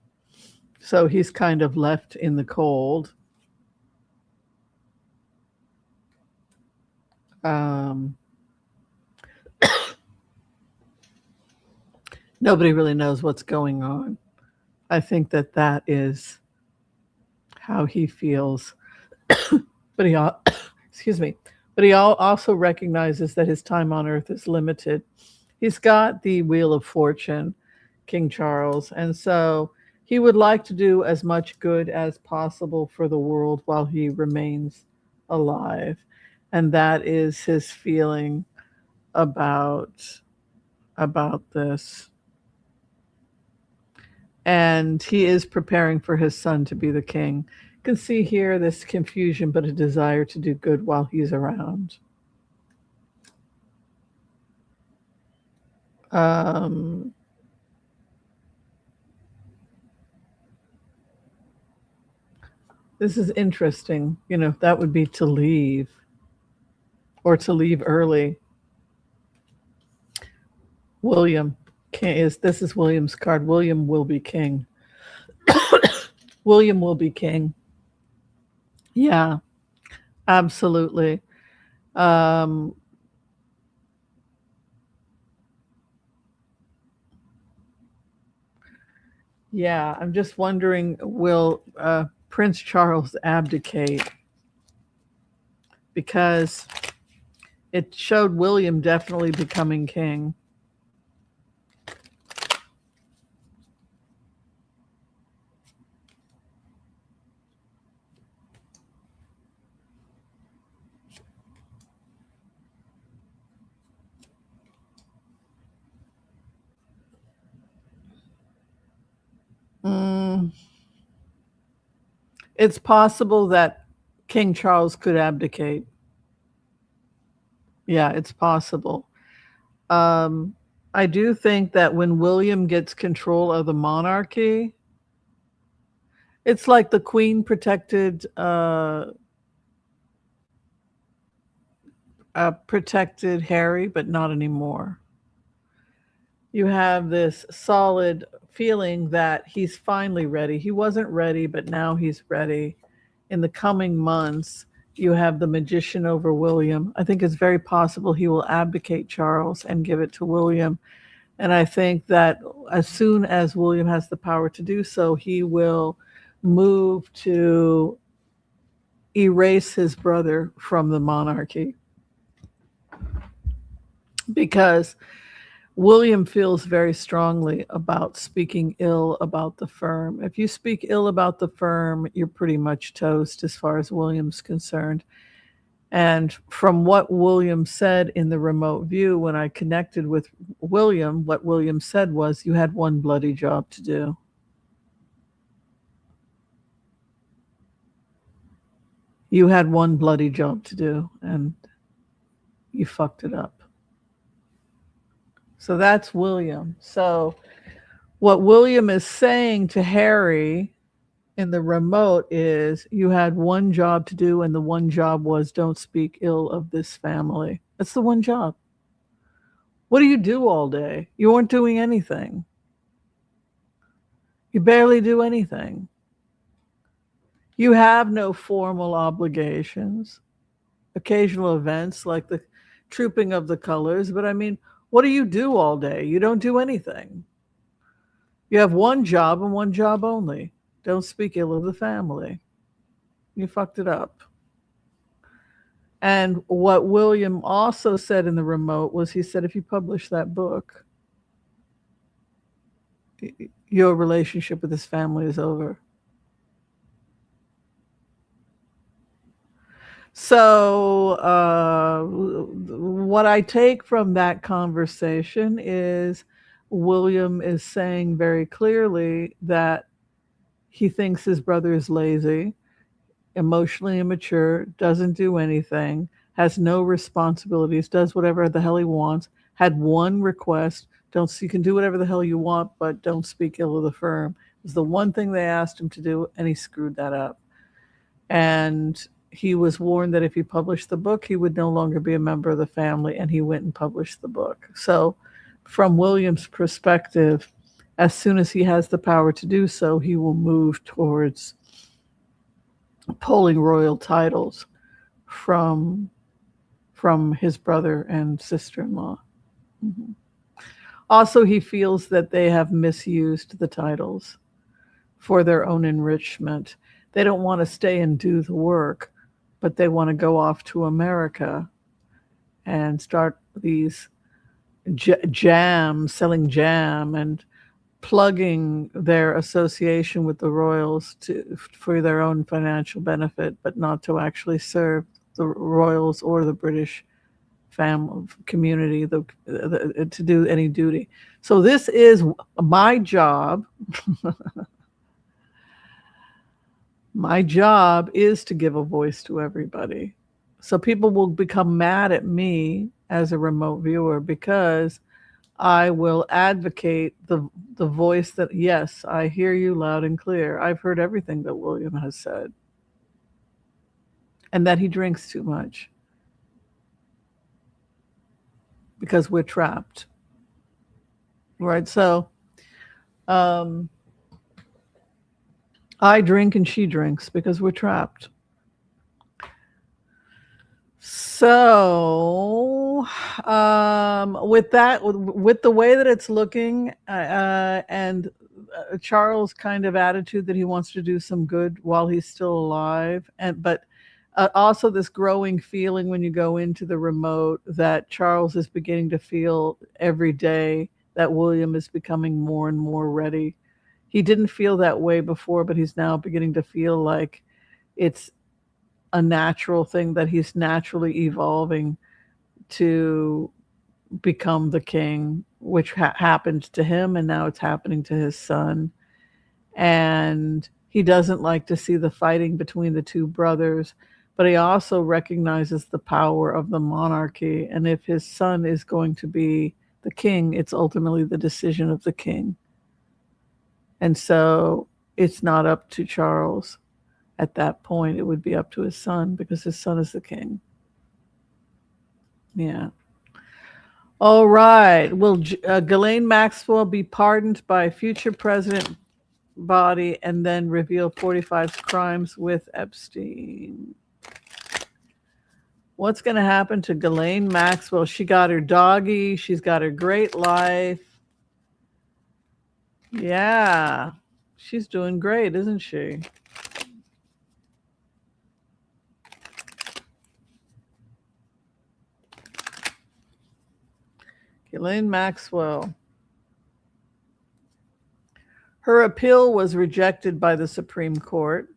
So he's kind of left in the cold. Um, Nobody really knows what's going on. I think that that is how he feels. But he, excuse me, but he also recognizes that his time on Earth is limited. He's got the Wheel of Fortune, King Charles, and so he would like to do as much good as possible for the world while he remains alive. And that is his feeling about this. And he is preparing for his son to be the king. You can see here this confusion, but a desire to do good while he's around. This is interesting. You know, that would be to leave or to leave early. William this is William's card. William will be king. William will be king. Yeah, absolutely. Um, yeah, I'm just wondering, will Prince Charles abdicate? Because it showed William definitely becoming king. Mm, it's possible that King Charles could abdicate. Yeah, it's possible. Um, I do think that when William gets control of the monarchy, it's like the Queen protected Harry, but not anymore. You have this solid feeling that he's finally ready. He wasn't ready, but now he's ready. In the coming months, you have the magician over William. I think it's very possible he will abdicate Charles and give it to William. And I think that as soon as William has the power to do so, he will move to erase his brother from the monarchy. Because William feels very strongly about speaking ill about the firm. If you speak ill about the firm, you're pretty much toast as far as William's concerned. And from what William said in the remote view, when I connected with William, what William said was, you had one bloody job to do. You had one bloody job to do, and you fucked it up. So that's William. So what William is saying to Harry in the remote is, you had one job to do, and the one job was, don't speak ill of this family. That's the one job. What do you do all day? You weren't doing anything. You barely do anything. You have no formal obligations, occasional events like the trooping of the colors, but I mean, what do you do all day? You don't do anything. You have one job and one job only. Don't speak ill of the family. You fucked it up. And what William also said in the remote was, he said, if you publish that book, your relationship with this family is over. So what I take from that conversation is William is saying very clearly that he thinks his brother is lazy, emotionally immature, doesn't do anything, has no responsibilities, does whatever the hell he wants, had one request, you can do whatever the hell you want, but don't speak ill of the firm. It was the one thing they asked him to do, and he screwed that up. And he was warned that if he published the book, he would no longer be a member of the family, and he went and published the book. So from William's perspective, as soon as he has the power to do so, he will move towards pulling royal titles from his brother and sister-in-law. Mm-hmm. Also, he feels that they have misused the titles for their own enrichment. They don't want to stay and do the work, but they want to go off to America and start these selling jam and plugging their association with the royals for their own financial benefit, but not to actually serve the royals or the British family community to do any duty. So this is my job. My job is to give a voice to everybody. So people will become mad at me as a remote viewer because I will advocate the voice that, yes, I hear you loud and clear. I've heard everything that William has said. And that he drinks too much. Because we're trapped. Right? So I drink and she drinks because we're trapped. So with that, with the way that it's looking, and Charles' kind of attitude that he wants to do some good while he's still alive, but also this growing feeling when you go into the remote that Charles is beginning to feel every day that William is becoming more and more ready. He didn't feel that way before, but he's now beginning to feel like it's a natural thing, that he's naturally evolving to become the king, which happened to him, and now it's happening to his son. And he doesn't like to see the fighting between the two brothers, but he also recognizes the power of the monarchy. And if his son is going to be the king, it's ultimately the decision of the king. And so it's not up to Charles. At that point, it would be up to his son because his son is the king. Yeah. All right. Will Ghislaine Maxwell be pardoned by future President Body and then reveal 45's crimes with Epstein? What's going to happen to Ghislaine Maxwell? She got her doggy. She's got her great life. Yeah. She's doing great, isn't she? Ghislaine Maxwell. Her appeal was rejected by the Supreme Court.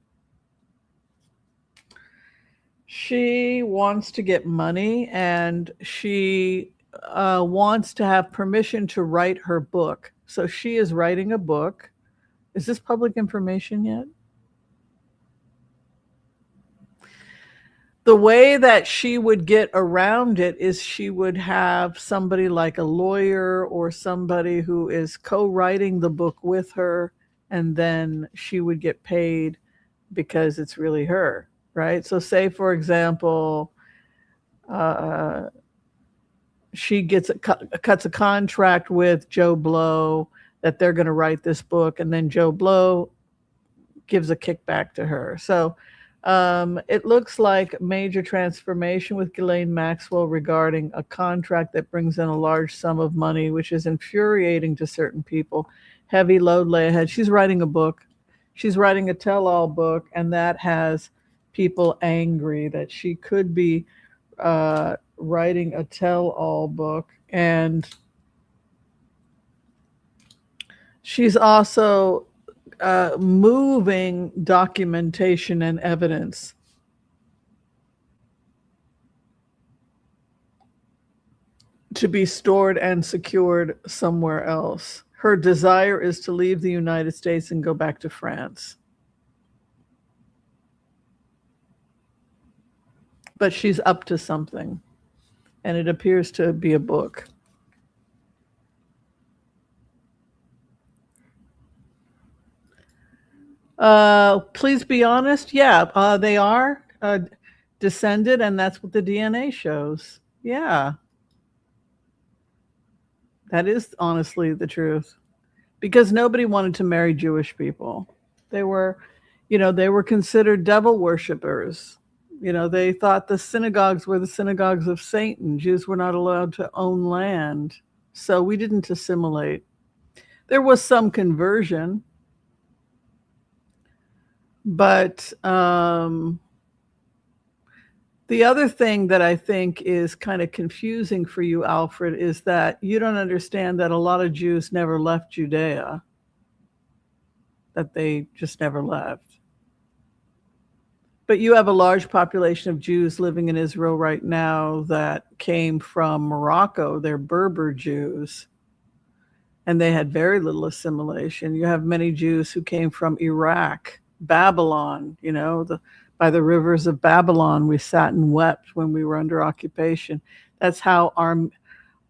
She wants to get money, and she wants to have permission to write her book. So she is writing a book. Is this public information yet? The way that she would get around it is she would have somebody like a lawyer or somebody who is co-writing the book with her, and then she would get paid because it's really her, right? So say, for example, she cuts a contract with Joe Blow that they're going to write this book, and then Joe Blow gives a kickback to her. So it looks like major transformation with Ghislaine Maxwell regarding a contract that brings in a large sum of money, which is infuriating to certain people. Heavy load lay ahead. She's writing a book. She's writing a tell-all book, and that has people angry that she could be writing a tell-all book. And she's also moving documentation and evidence to be stored and secured somewhere else. Her desire is to leave the United States and go back to France. But she's up to something, and it appears to be a book. Please be honest. Yeah, they are descended, and that's what the DNA shows. Yeah. That is honestly the truth. Because nobody wanted to marry Jewish people. They were, they were considered devil worshippers. They thought the synagogues were the synagogues of Satan. Jews were not allowed to own land. So we didn't assimilate. There was some conversion, but the other thing that I think is kind of confusing for you, Alfred, is that you don't understand that a lot of Jews never left Judea, that they just never left. But you have a large population of Jews living in Israel right now that came from Morocco. They're Berber Jews, and they had very little assimilation. You have many Jews who came from Iraq, Babylon, by the rivers of Babylon, we sat and wept when we were under occupation. That's how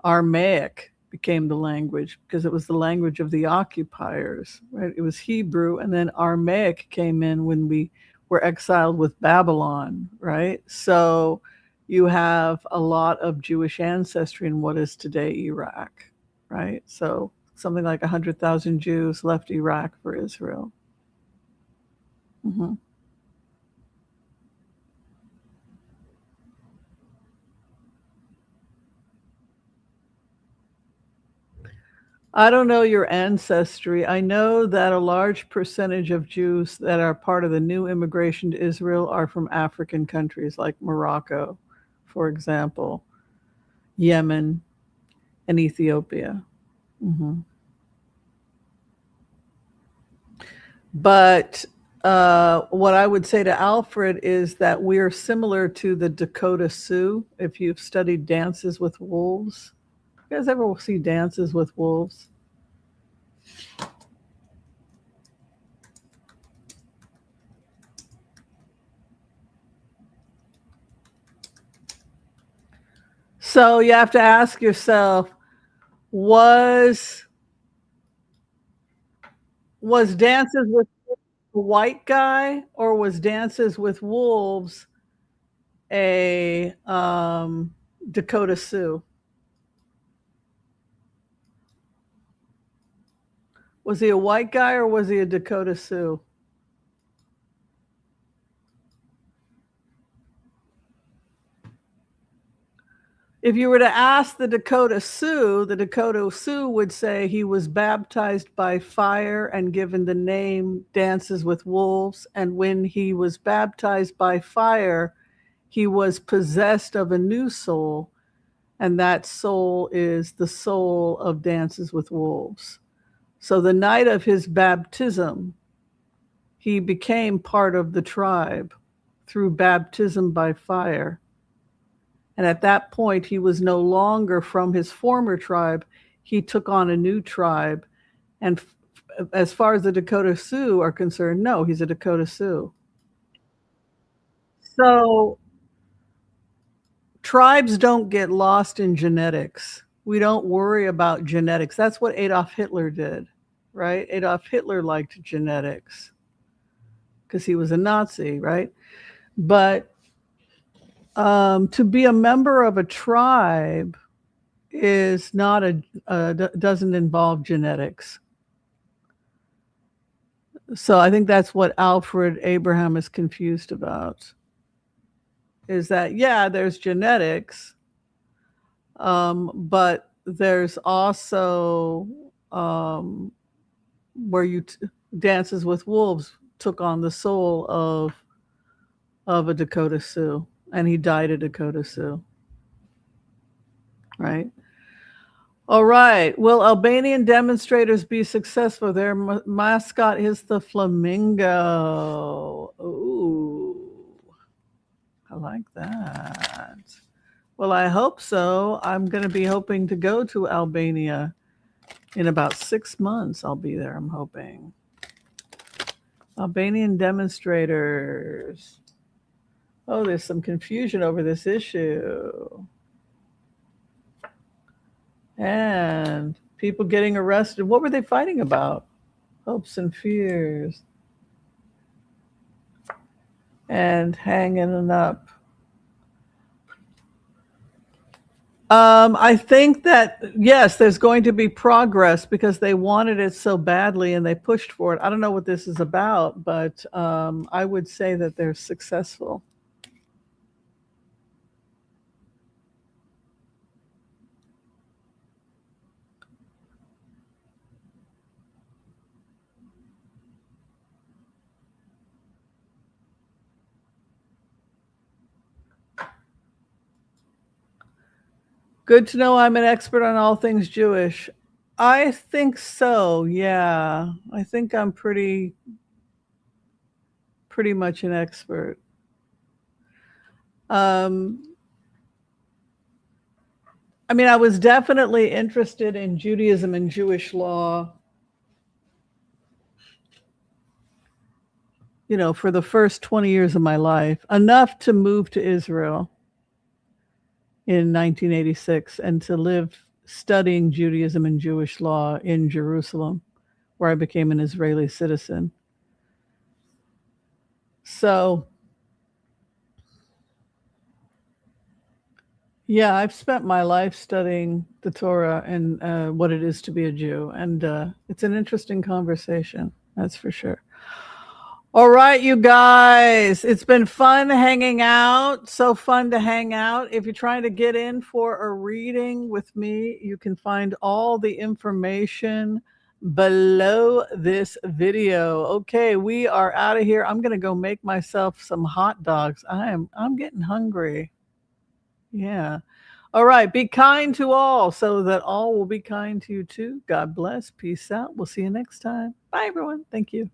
Aramaic became the language, because it was the language of the occupiers, right? It was Hebrew, and then Aramaic came in when we were exiled with Babylon, right? So you have a lot of Jewish ancestry in what is today Iraq, right? So something like 100,000 Jews left Iraq for Israel. Mm-hmm. I don't know your ancestry. I know that a large percentage of Jews that are part of the new immigration to Israel are from African countries like Morocco, for example, Yemen, and Ethiopia. Hmm. But what I would say to Alfred is that we're similar to the Dakota Sioux. If you've studied Dances with Wolves, you guys ever see Dances with Wolves? So you have to ask yourself, was Dances with a white guy, or was Dances with Wolves a Dakota Sioux? Was he a white guy or was he a Dakota Sioux? If you were to ask the Dakota Sioux would say he was baptized by fire and given the name Dances with Wolves. And when he was baptized by fire, he was possessed of a new soul. And that soul is the soul of Dances with Wolves. So the night of his baptism, he became part of the tribe through baptism by fire. And at that point, he was no longer from his former tribe. He took on a new tribe. And as far as the Dakota Sioux are concerned, no, he's a Dakota Sioux. So tribes don't get lost in genetics. We don't worry about genetics. That's what Adolf Hitler did, right? Adolf Hitler liked genetics because he was a Nazi, right? But to be a member of a tribe is not doesn't involve genetics. So I think that's what Alfred Abraham is confused about. Is that, yeah, there's genetics, but there's also where Dances with Wolves took on the soul of a Dakota Sioux, and he died a Dakota Sioux, right? All right. Will Albanian demonstrators be successful? Their mascot is the flamingo. Ooh, I like that. Well, I hope so. I'm going to be hoping to go to Albania in about 6 months. I'll be there, I'm hoping. Albanian demonstrators. Oh, there's some confusion over this issue. And people getting arrested. What were they fighting about? Hopes and fears. And hanging up. I think that, yes, there's going to be progress because they wanted it so badly and they pushed for it. I don't know what this is about, but I would say that they're successful. Good to know I'm an expert on all things Jewish. I think so, yeah. I think I'm pretty much an expert. Um, I mean, I was definitely interested in Judaism and Jewish law, for the first 20 years of my life, enough to move to Israel in 1986 and to live studying Judaism and Jewish law in Jerusalem, where I became an Israeli citizen. So, yeah, I've spent my life studying the Torah and what it is to be a Jew. And it's an interesting conversation, that's for sure. All right, you guys, it's been fun hanging out. So fun to hang out. If you're trying to get in for a reading with me, you can find all the information below this video. Okay, we are out of here. I'm going to go make myself some hot dogs. I'm getting hungry. Yeah. All right, be kind to all so that all will be kind to you too. God bless. Peace out. We'll see you next time. Bye everyone. Thank you.